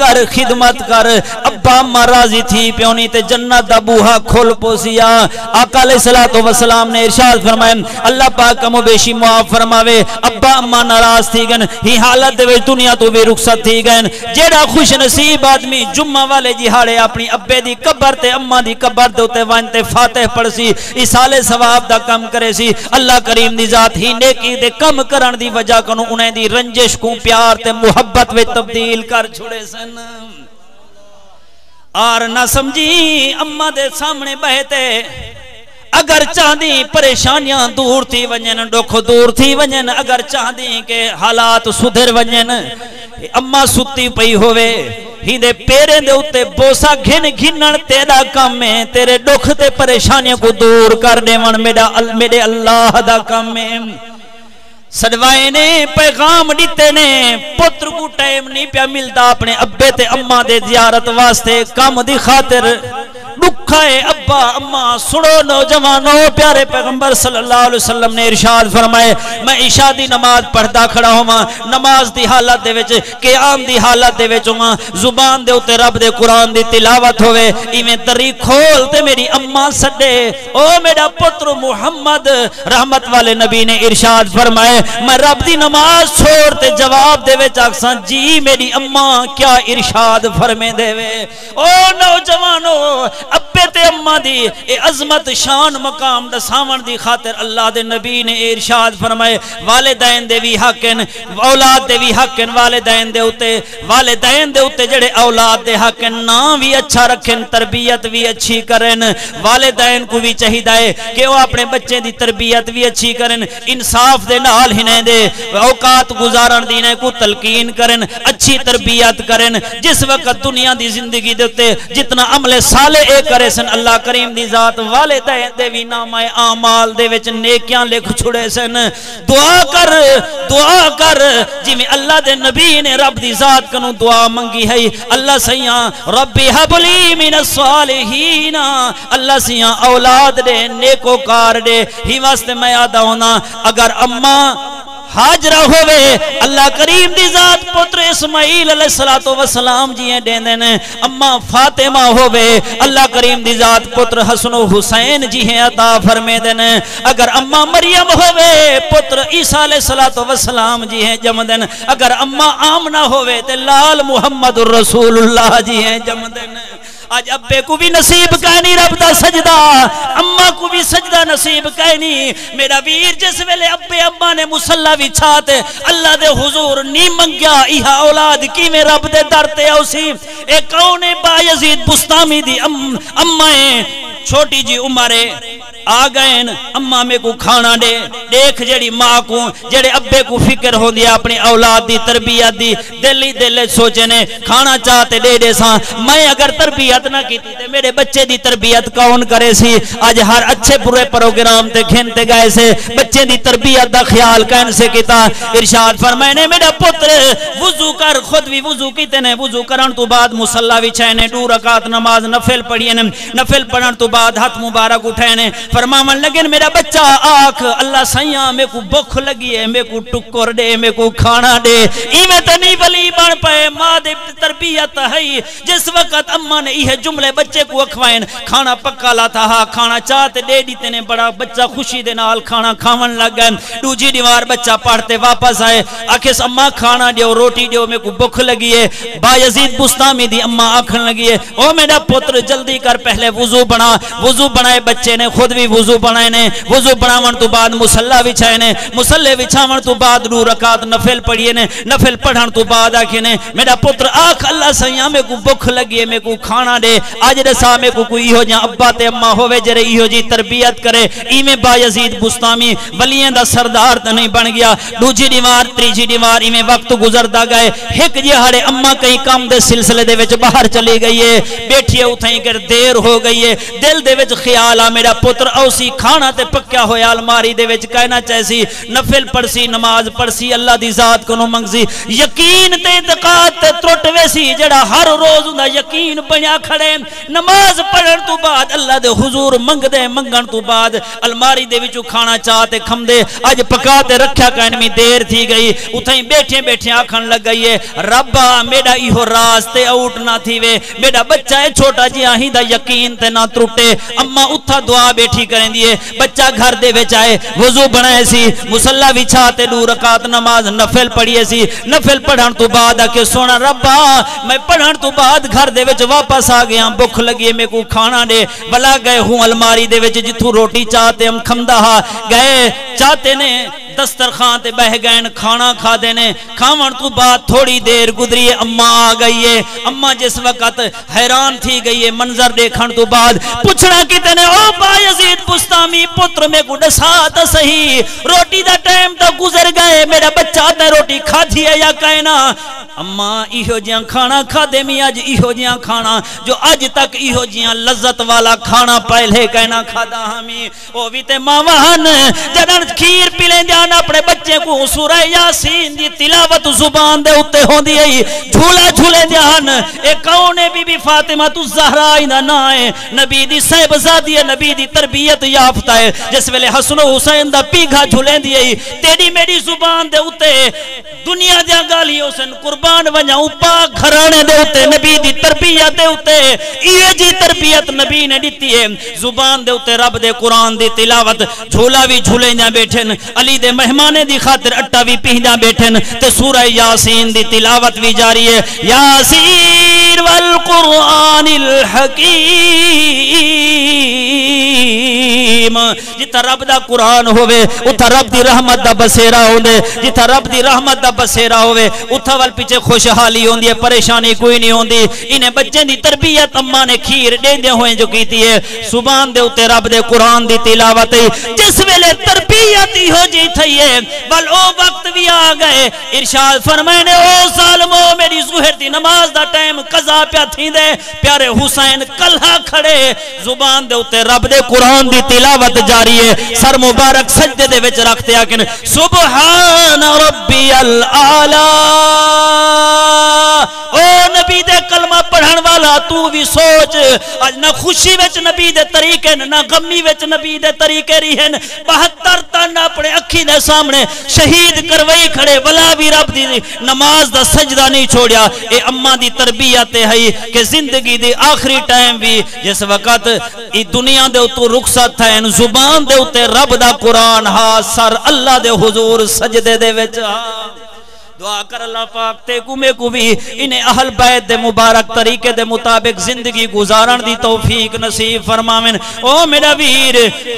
کر ابا اماں راضی تھی پیونی تے جنت دا بوہا کھول پوسیا آقا علیہ الصلوۃ والسلام نے ارشاد فرمایا اللہ پاک کم و بیشی معاف فرماوے ابا اماں ناراض تھی گن ہی حالت دے وچ دنیا تو بھی رخصت تھی گن جیڑا خوش نصیب آدمی جمعہ والے جہاڑے اپنی ابے دی قبر تے اماں دی قبر دے تے وانتے فاتح پڑھ سی ایصال ثواب دا کم کرے سی اللہ کریم دی ذات ہی نیکی دے کم کرن دی وجہ کنو انہیں دی رنجش کو پیار تے محبت وچ تبدیل کر چھڑے سن اور نہ سمجھی اماں دے سامنے بہتے اگر چاہدی پریشانیاں دور تھی ونجن دکھ دور تھی ونجن اگر چاہدی کہ حالات سدھر ونجن اماں ستی پئی ہوئے ہی دے پیرے دے اتے بوسا گھنن تیرا کام ہے تیرے دکھ تے پریشانیاں کو دور کر دے من میرے اللہ دا کام ہے سڑوائے نے پیغام دیتے نے پتر کو ٹائم نہیں پیا ملتا اپنے ابے تے اماں دے زیارت واسطے کام دی خاطر دکھائے ابا اماں سنو نوجوانوں پیارے پیغمبر صلی اللہ علیہ وسلم نے ارشاد فرمائے میں عشاء دی نماز پڑھدا کھڑا ہواں نماز دی حالت دے وچ قیام دی حالت دے وچ ہواں زبان دے اوتے رب دے قرآن دی تلاوت ہوے ایویں دری کھول تے میری اماں سڈے او میرا پتر محمد رحمت والے نبی نے ارشاد فرمائے میں رب دی نماز چھوڑ تے جواب دے وچ آکساں جی میری اماں کیا ارشاد فرمے دے وے او نوجوانو ابے تے اماں دی اے عظمت شان مقام دساون دی خاطر اللہ دے نبی نے ارشاد فرمائے والدین دے بھی حق ہیں اولاد دے بھی حق ہیں والدین دے اوتے جڑے اولاد دے حق ہیں نام بھی اچھا رکھیں تربیت بھی اچھی کریں والدین کو بھی چاہیے کہ وہ اپنے بچے دی تربیت بھی اچھی کریں انصاف دے نال ہنے دے اوقات گزارن دینے کو تلقین کریں اچھی تربیت کریں جس وقت دنیا دی زندگی دے اوتے جتنا عمل صالح اے کرے سن اللہ کریم دی ذات والدین دے بھی نامہ اعمال دے وچ نیکیاں لکھ چھڑے سن دعا کر جی میں اللہ دے نبی نے رب دی ذات کنو دعا منگی ہے اللہ سیاں ربی حب لی من الصالحین اللہ سیاں اولاد دے نیکوکار دے ہی واسطے میں آدھا ہونا اگر اماں حاجرہ ہوئے اللہ کریم دی ذات پتر اسماعیل علیہ السلام جی دین دین اماں فاطمہ ہوئے اللہ کریم دی ذات پتر حسن و حسین جی ہیں عطا فرمے دین اگر اماں مریم ہوئے پتر عیسیٰ علیہ السلام جی ہیں جم دین اگر اماں آمنہ ہوئے تے لال محمد الرسول اللہ جی ہیں جم دین آج ابے کو بھی نصیب کہنی رب دا سجدہ اماں کو بھی سجدہ نصیب کہنی میرا ویر جس ویلے ابے اماں نے مسلح بھی چھاتے اللہ دے حضور نہیں منگیا ایہا اولاد کی میں رب دے درتے اوسی اے کون بایزید بستامی دی امائیں چھوٹی جی عمرے آ گئے اماں میں کو کھانا دے دیکھ جڑی ماں کو جڑے ابے کو فکر ہو دیا اپنی اولاد دی تربیت دی دلی سوچے نے کھانا چاہتے دے ساں میں اگر تربیت نہ کیتی تے میرے بچے دی تربیت کون کرے سی آج ہر اچھے برے پروگرام تے گھنتے گئے سے بچے دی تربیت دا خیال کہن سے کیتا ارشاد فرمائے نے میرا پتر وضو کر خود بھی وضو کیتے نے وضو کرن تو بعد مصلی وچھائے نے 2 رکعت نماز نفل پڑھیے نے نفل پڑھن تو بعد ہاتھ مبارک اٹھائے نے فرماون لگے میرا بچہ آکھ اللہ سیاں میں کو بخ لگی ہے میں کو ٹکر دے میں کو کھانا دے ایویں تے نہیں ولی بن پے ماں دے تربیت ہے جس وقت اماں نے یہ جملے بچے کو اکھوائن کھانا پکا لاتا ہا کھانا چاہتے دے دیتے نے بڑا بچہ خوشی دے نال کھانا کھاون لگ گئے دوجی دیوار بچہ پڑھتے واپس آئے آکھس اماں کھانا دیو روٹی دیو میں کو بخ لگی ہے با یزید بستامی دی اماں آکھن لگی ہے او میرا پتر جلدی کر پہلے وضو بنا وضو بنائے بچے نے خود بھی وضو بنائے نے وضو بناون تو بعد مصلی وچھائے نے مصلی وچھاون تو بعد 2 رکعت نفل پڑھیے نے نفل پڑھن تو بعد آکھے نے میرا پتر آکھ اللہ سیاں میں کو بخ لگی ہے میں کو کھانا دے اج دے سا میں کو کوئی ہو جا ابا تے اماں ہوے جڑے ایہو جی تربیت کرے ایویں با یزید بستامی ولیاں دا سردار تے نہیں بن گیا دوجی دیوار تیجی دیوار ایویں وقت گزردا گئے ایک جہاڑے اماں کئی کام دے سلسلے دے وچ باہر چلی گئی ہے بیٹھی اٹھیں کر دیر ہو گئی ہے دل دے وچ خیال آ میرا پتر اوسی کھانا تے پکیا ہویا الماری دے وچ کہنا چاہسی نفل پڑھسی نماز پڑھسی اللہ دی ذات کو منگسی یقین تے اعتقاد تے ترٹ ویسی جڑا ہر روز دا یقین بنیا کھڑے نماز پڑھن تو بعد اللہ دے حضور منگ دے منگن تو بعد الماری دے وچوں کھانا چاہتے کھم دے اج پکا تے رکھیا کہنمی دیر تھی گئی اتھیں بیٹھے بیٹھے آکھن لگ گئی ہے ربا میرا ایہو راز تے اوٹ نہ تھی وے میرا بچہ ہے چھوٹا جی آہیں دا یقین تے نہ ترٹے اماں اتھا دعا بیٹھی کریں دیئے بچہ گھر دے وچ آئے وضو بنائے سی مصلی وچھاتے 2 رکعت نماز نفل پڑھیے سی نفل پڑھن تو بعد آکے سونا ربا میں پڑھن تو بعد گھر دے وچ واپس آ گیا بھوک لگی میں کو کھانا دے بلا گئے ہوں الماری دے وچ جتھوں روٹی چاہتے ہم کھمدا ہا گئے چاہتے نے دسترخوان تے بہ گئے کھانا کھا دینے کھاون تو بعد تھوڑی دیر گزری ہے اماں آ گئی ہے اماں جس وقت حیران تھی گئی ہے منظر دیکھن تو بعد پوچھنا کتنے او با یزید بستامی پتر میں کو دسا تا صحیح روٹی دا ٹائم تا گزر گئے میرا بچہ تے روٹی کھا دی ہے یا کہنا اماں ایہو جیاں کھانا کھا دے میں آج ایہو جیاں کھانا جو آج تک ایہو جیاں لذت والا کھانا پہلے کہنا کھا دا ہمیں او بھی تے ماوہن جدن کھیر پلیں جانا اپنے بچے کو سورہ یاسین دی تلاوت زبان دے اتے ہوں دی ہے جھولا جھولے جان ایک کونے بی بی فاطمہ تو زہرہ اینا نہ ہے نبی دی صحب زادی ہے نبی دی تربیت یافتہ ہے جس ویلے حسن و حسین دا پیگھا جھولیں دی ہے تیری میری زبان دے اتے دنیا دیا گالی حسن قربان ونجاؤں پاک گھرانے دے اتے نبی دی تربیت دے اتے یہ جی تربیت نبی نے دیتی ہے زبان دے اتے رب دے قرآن دی تلاوت جھولا بھی جھولیں جا بیٹھن علی دے مہمانے دی خاطر اٹھا بھی پہنجا بیٹھن تے سورہ یاسین دی تلاوت بھی جاری ہے یاسین والقرآن الحکیم جتا رب دا قرآن ہوئے اتھا رب دی رحمت دا بسیرہ ہوندے جتا رب دی رحمت دا بسیرہ ہوئے اتھا وال پیچھے خوشحالی ہوندی ہے پریشانی کوئی نہیں ہوندی انہیں بچے دی تربیت اماں نے کھیر دے دے ہوئے جو کیتی ہے سبحان دے اتے رب دے قرآن دی تلاوت جس ویلے تربیت ہی ہو جی تھی ہے بل او وقت بھی آ گئے ارشاد فرمائے نے او ظالمو میری ظہر دی نماز دا ٹائم قضا پیا تھی دے پیارے حسین کلہا کھڑے زبان دے اتے رب دے قرآن دی تلاوت جاری ہے سر مبارک سجدے دے وچ رکھتے آکن سبحان ربی العالی او نبی دے کلمہ پڑھن والا تو بھی سوچ آج نہ خوشی وچ نبی دے طریقے نہ غمی وچ نبی دے طریقے رہن 72 تن اپنے اکھی دے سامنے شہید کروئی کھڑے ولا بھی رب دی نماز دا سجدہ نہیں چھوڑیا اے اماں دی تربیت ہے کہ زندگی دی آخری ٹائم بھی جس وقت ای دنیا دے اتو رخصت ہے زبان دے اتے رب دا قرآن ہا سر اللہ دے حضور سجدے دے وچ دعا کر اللہ پاک تے کو میں کو بھی انہیں اہل بیت دے مبارک طریقے دے مطابق زندگی گزارن دی توفیق نصیب فرمامن او میرا ویر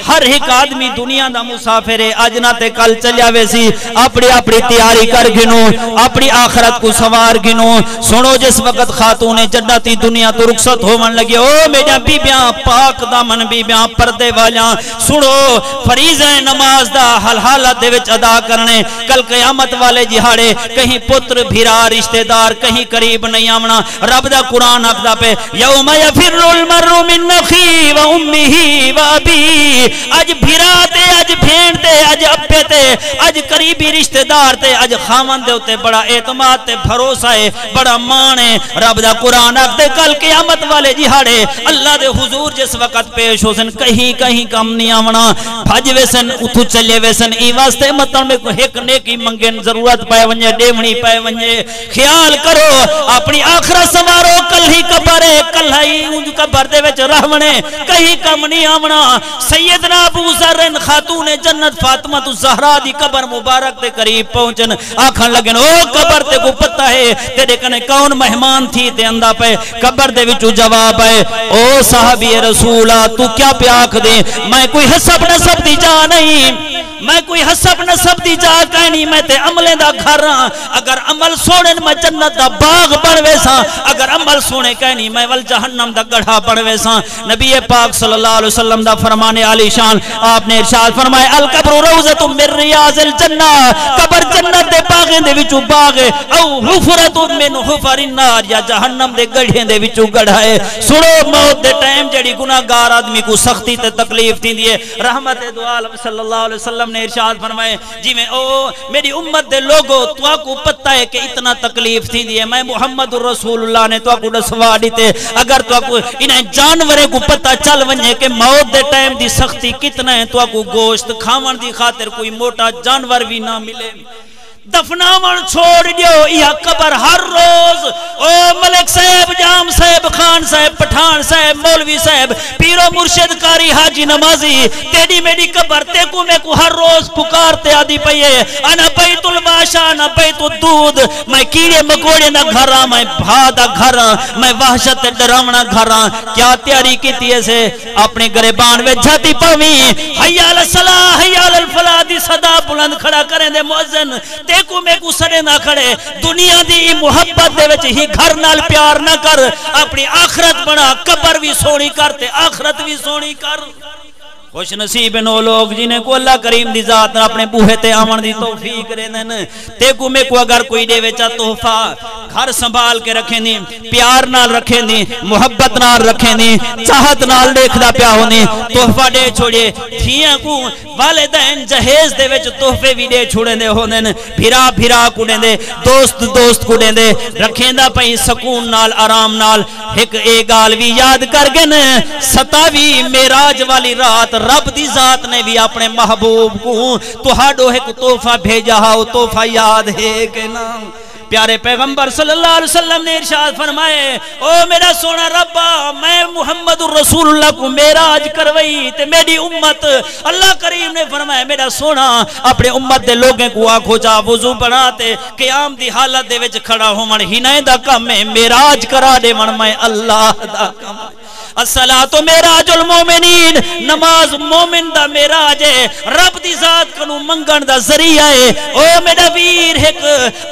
ہر ایک آدمی دنیا دا مسافر ہے آج نہ تے کل چلیا ویسی اپنی تیاری کر گنو اپنی آخرت کو سوار گنو سنو جس وقت خاتون جنتی دنیا تو رخصت ہومن لگے او میرا بی بیاں پاک دامن بی بیاں پردے والیاں سنو فریضہ نماز دا حل حالت دے وچ ادا کرنے کل قیامت والے جہاڑے کہیں پتر بھیرا رشتہ دار کہیں قریب نہیں آمنا رب دا قرآن اقدا پہ یوم یفر المرء من اخیہ و امی و ابی، اج بھرا تے اج بھین تے اج ابے تے اج قریبی رشتہ دار تے اج خاوند دے اوتے بڑا اعتماد تے بھروسہ ہے، بڑا مان ہے۔ رب دا قرآن آکھدے کل قیامت والے جہاڑے اللہ دے حضور جس وقت پیش ہو سن کہیں کہیں کم نہیں آونا، بھج ویسن اتھو چلے ویسن ای واسطے مطلب میں کوئی ایک نیکی منگن ضرورت پائے ونجے ڈیونی پائے ونجے۔ خیال کرو اپنی آخرت سوارو، کل ہی قبر ہے، کل ہی قبر دے وچ رہونے، کہیں کم نہیں آونا۔ سیدنا ابو ذر خاتون جنت فاطمہ الزہرا دی قبر مبارک دے قریب پہنچن، آکھن لگن او قبر تے کو پتہ ہے تیرے کنے کون مہمان تھی تے اندہ پہ قبر دے وچو جواب ہے او صحابی رسولہ تو کیا پہ آکھ دے، میں کوئی حسب نسب دی جا نہیں، میں کوئی حسب نسب دی جا کہنی، میں تے عملیں دا گھر ہاں، اگر عمل سونے میں جنت دا باغ بڑھوے ساں، اگر عمل سونے کہنی میں ول جہنم دا گڑھا بڑھوے ساں۔ نبی پاک صلی اللہ علیہ وسلم دا فرمانے علی شان، آپ نے ارشاد فرمائے القبر روضۃ من ریاض الجنہ، قبر جنت دے باغیں دے وچوں باغ ہے، او حفرۃ من حفر النار، یا جہنم دے گڑھیں دے وچوں گڑھا ہے۔ سنو موت دے ٹائم جڑی گناہگار آدمی کو سختی تے تکلیف تھی دیئے، رحمت دو عالم صلی اللہ علیہ وسلم نے ارشاد فرمائے جی میں او میری امت دے لوگو تو کو پتہ ہے کہ اتنا تکلیف تھی دیئے، میں محمد رسول اللہ نے تو کو نسوا دیتے، اگر تو کو انہیں جانورے کو پتہ چل ونجے کہ موت دے ٹائم دی سختی کتنا ہے، تو کو گوشت کھاون دی خاطر کوئی موٹا جانور بھی نہ ملے، دفناون چھوڑ دیو، یہ قبر ہر روز او ملک صاحب، جام صاحب، خان صاحب، پٹھان صاحب، مولوی صاحب، پیرو مرشد، قاری، حاجی، نمازی، تیری میری قبر تے کو میں کو ہر روز پکارتے آدھی پئیے، انا بیت الباشا، انا بیت الدود، میں کیڑے مکوڑے نہ گھراں، میں بھادا گھراں، میں وحشت ڈراونا گھراں، کیا تیاری کیتی ہے سے اپنے گریبان میں جھاتی پویں، حی علی الصلاۃ حی علی الفلاح دی صدا بلند کھڑا کریں دے مؤذن، دیکھو میں کو سڑے نہ کھڑے، دنیا دی محبت دے وچ ہی گھر نال پیار نہ کر، اپنی آخرت بنا، قبر بھی سونی کر تے آخرت بھی سونی کر۔ خوش نصیب نو لوگ جنہیں کو اللہ کریم دی ذات نے اپنے بوہے تے آمن دی توفیق رہن، تے کو میں کو اگر کوئی دے وچا تحفہ گھر سنبھال کے رکھیں دی، پیار نال رکھیں دی، محبت نال رکھیں دی، چاہت نال دیکھدا پیا ہونی، تحفہ دے چھوڑے، دھیاں کو والدین جہیز دے وچ تحفے بھی دے چھوڑے دے ہوندن، بھرا بھرا کو دے، دوست دوست کو دے، رکھیں دا پئی سکون نال آرام نال۔ ایک گال بھی یاد کر گن، 27 معراج والی رات رب دی ذات نے بھی اپنے محبوب کو تہاڈو ایک تحفہ بھیجا، وہ تحفہ یاد ہے کہ نا؟ پیارے پیغمبر صلی اللہ علیہ وسلم نے ارشاد فرمائے او میرا سونا ربا، میں محمد الرسول اللہ کو معراج کروئی تے میری امت، اللہ کریم نے فرمایا میرا سونا اپنے امت دے لوگیں کو آکھو جا وضو بناتے قیام دی حالت دے وچ کھڑا ہون ہنائیں دا کم ہے، معراج کرا دے من میں اللہ دا کم ہے۔ الصلاۃ معراج المومنین، نماز مومن دا معراج ہے، رب دی ذات کنو منگن دا ذریعہ ہے۔ او میرا ویر ایک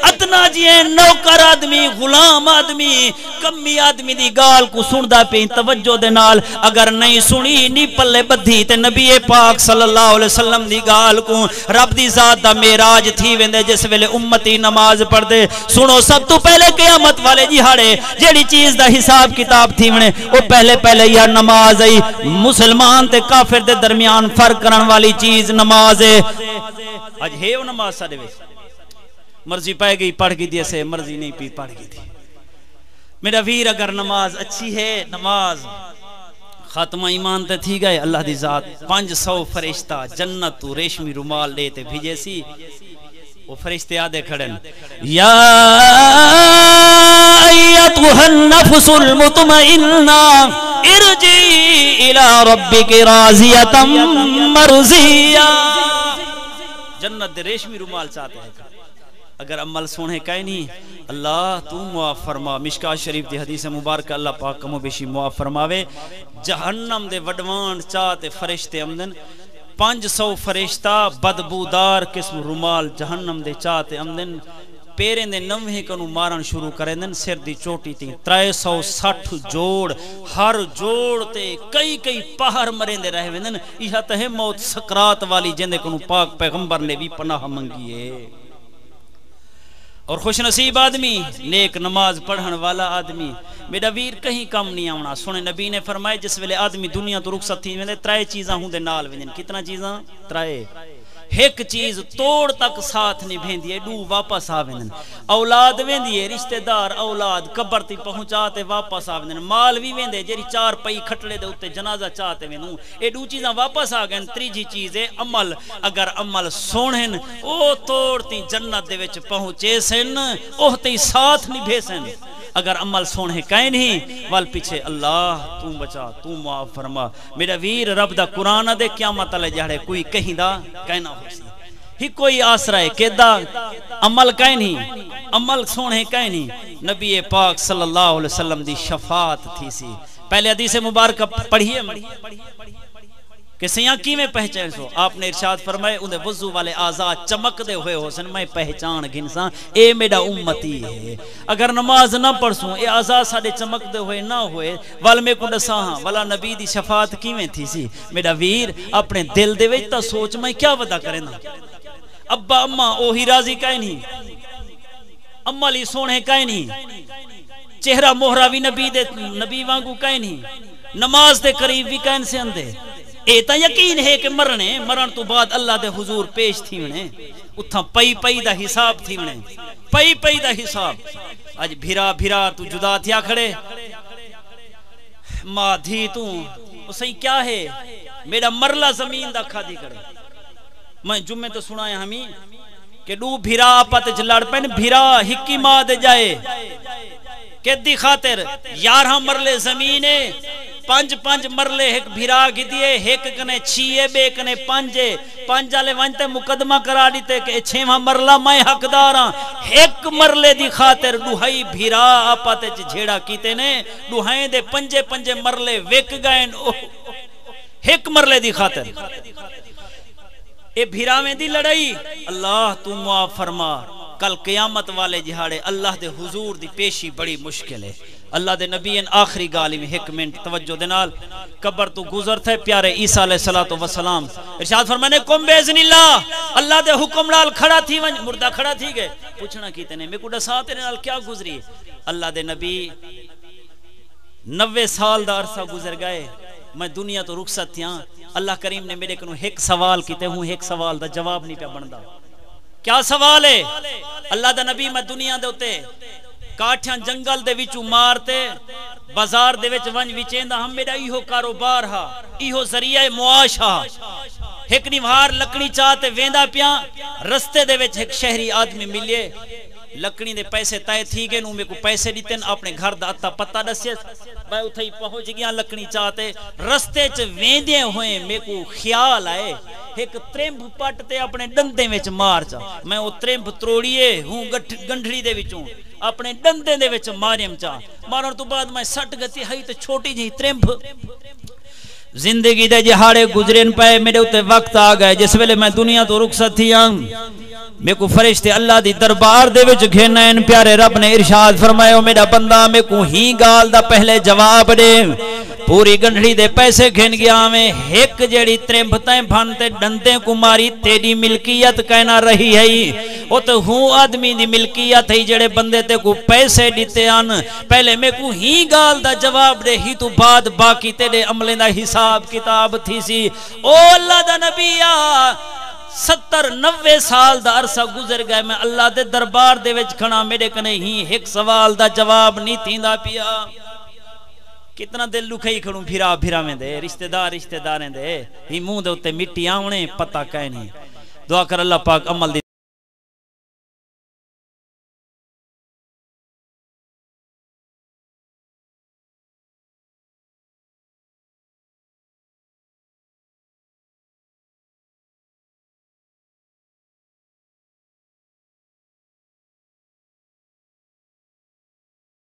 اتنا جی نوکر آدمی، غلام آدمی، کمی آدمی دی گال کو سندا پئی توجہ دے نال، اگر نہیں سنی نی پلے بدھی تے نبی پاک صلی اللہ علیہ وسلم دی گال کو رب دی ذات دا معراج تھی ویندے جس ویلے امتی نماز پڑھ دے۔ سنو سب تو پہلے قیامت والے جہاڑے جیڑی چیز دا حساب کتاب تھی ونے او پہلے یا نماز ہے، مسلمان تے کافر دے درمیان فرق کرن والی چیز نماز ہے۔ اج ہے وہ نماز ساڈے وچ مرضی پائے گئی پڑھ گئی دی سے، مرضی نہیں پی پڑھ گئی دی۔ میرا ویر اگر نماز اچھی ہے، نماز خاتمہ ایمان تے تھی گئے، اللہ دی ذات 500 فرشتہ جنت تو ریشمی رومال لے تے بھیجے سی، وہ فرشتے آدھے کھڑن یا ایتها النفس المطمئنہ ارجعی الی ربک راضیۃ مرضیہ، جنت دے ریشمی رومال چاہتے ہیں، اگر عمل سونے کہیں نہیں اللہ تو معاف فرما۔ مشکاہ شریف دی حدیث مبارکہ اللہ پاک کم و بیشی معاف فرماوے، جہنم دے وڈوان چاہتے فرشتے امدن 500 فرشتہ بدبودار قسم رومال جہنم دے چاہتے امدن پیریں دے 90 کنو مارن شروع کریں دن، سر دی چوٹی تھی 360 جوڑ، ہر جوڑ تے کئی پہر مریں دے رہے ویندن، یہ تہ موت سکرات والی جندے کنو پاک پیغمبر نے بھی پناہ منگی ہے۔ اور خوش نصیب آدمی نیک نماز پڑھن والا آدمی میرا ویر کہیں کم نہیں آونا سنے نبی نے فرمائے جس ویلے آدمی دنیا تو رخصت تھی ویندے ترائے چیزاں ہوں دے نال ویندن کتنا چیزاں ترائے ایک چیز توڑ تک ساتھ نہیں بھیندی ہے ڈو واپس آویندن اولاد ویندی ہے رشتہ دار اولاد قبر تی پہنچاتے واپس آویندن مال بھی ویندے جیری چار پئی کھٹڑے دے اتے جنازہ چاہتے ویندوں اے ڈو چیزاں واپس آگئن تریجی چیز ہے عمل اگر عمل سونہن او توڑ تی جنت دے وچ پہنچے سن اوہ تی ساتھ نہیں بھیسن اگر عمل سونے کہیں نہیں وال پیچھے اللہ تو بچا تو معاف فرما میرا ویر رب دا قرآن دے قیامت علیہ جہڑے کوئی کہیں دا کہنا ہو سی ہی کوئی آسرہ ہے کہ دا عمل کہیں نہیں عمل سونے کہیں نہیں نبی پاک صلی اللہ علیہ وسلم دی شفاعت تھی سی پہلے حدیث مبارکہ پڑھیے کہ سیاں کی میں پہچان سو آپ نے ارشاد فرمائے انہیں وضو والے آزاد چمک دے ہوئے ہو سن میں پہچان گھنساں اے میرا امتی ہے اگر نماز نہ پڑھسوں اے آزاد ساڑے چمک دے ہوئے نہ ہوئے وال میں کنڈ ساہاں والا نبی دی شفاعت کی میں تھی سی میرا ویر اپنے دل دے ویچتا سوچ میں کیا ودا کرے نا ابا اممہ اوہی راضی کائے نہیں اممہ لی سونے کائے نہیں چہرہ محراوی نبی وانگو کائے نہیں نماز دے قریب بھی کائن سے اندے ایتا یقین ہے کہ مرن تو بعد اللہ دے حضور پیش تھی ونے اتھا پئی دا حساب تھی ونے پئی دا حساب آج بھیرا تو جدا تھیا کھڑے ماں دھی تو اسے کیا ہے میرا مرلہ زمین دا کھا دی کرے میں جمعے تو سنائے ہمیں کہ دو بھیرا آپا تے جلڑ پین بھیرا ہکی ماں دے جائے کہ دی خاطر 11 مرلے زمینے پانچ مرلے ایک بھیرا کی دیئے ایک کنے 6 بے کنے 5 آلے وانتے مقدمہ کرا دیتے کہ 6واں مرلہ میں حقداراں ایک مرلے دی خاطر دوہائی بھیرا آپاتے جھیڑا کیتے نے دوہائیں دے 5 مرلے ویک گئن ایک مرلے دی خاطر اے بھیرا میں دی لڑائی اللہ تو معاف فرما کل قیامت والے جہاڑے اللہ دے حضور دی پیشی بڑی مشکل ہے اللہ دے نبی ان آخری گالی میں ایک منٹ توجہ دنال قبر تو گزر تھے پیارے عیسیٰ علیہ السلام ارشاد فرمانے کم بیزن اللہ دے حکم نال کھڑا تھی مردہ کھڑا تھی گئے پوچھنا کیتے نے میں کو ڈسا تیرے نال کیا گزری اللہ دے نبی 90 سال دا عرصہ گزر گئے میں دنیا تو رخصت تھیاں اللہ کریم نے میرے کنو ایک سوال کیتے ہوں ایک سوال دا جواب نہیں پہ بندا کیا سوال ہے اللہ دا نبی میں دنیا دے ہوتے کاٹھیاں جنگل دے وچوں مارتے بازار دے وچ ونج وچیندا ہم میرا ایہو کاروبار ہا ایہو ذریعہ معاش ہا ایک نیوار لکڑی چاہتے ویندا پیاں رستے دے وچ ایک شہری آدمی ملے لکڑی دے پیسے تائے تھی گئے نو میں کو پیسے دیتن اپنے گھر دا اتا پتہ دسے میں اتھائی پہنچ گیا لکڑی چاہتے رستے چ ویندے ہوئے میں کو خیال آئے ایک تریمب پٹتے اپنے ڈندے وچ مار جا میں وہ تریمب تروڑیے ہوں گنڈھڑی دے وچوں اپنے ڈندے دے وچ ماریم چا مارن تو بعد میں سٹ گتی ہائی تو چھوٹی جی تریمب زندگی دے جہاڑے گزرین پائے میرے اتے وقت آ گئے جس ویلے میں دنیا تو رخصت تھی میں کو فرشتے اللہ دی دربار دے وچ گھنین پیارے رب نے ارشاد فرمایا میرا بندہ میں کو ہی گال دا پہلے جواب دے پوری گنڈھڑی دے پیسے گھن گیا میں ایک جیڑی تریمبتیں بھانتے ڈندیں کو ماری تیری ملکیت کہنا رہی ہے وہ تو ہوں آدمی دی ملکیت ہے جیڑے بندے تے کو پیسے دیتے آن پہلے میں کو ہی گال دا جواب دے ہی تو بعد باقی تیرے عملیں دا حساب کتاب تھی سی او اللہ دا نبی 70-90 سال دا عرصہ گزر گئے میں اللہ دے دربار دے وچ کھڑا میرے کنے ہی ایک سوال دا جواب نہیں تھیندا پیا کتنا دل لکھائی کھڑوں بھیرا میں دے رشتہ داریں دے ہی منہ دے اتے مٹی آونے پتہ کہنے دعا کر اللہ پاک عمل دی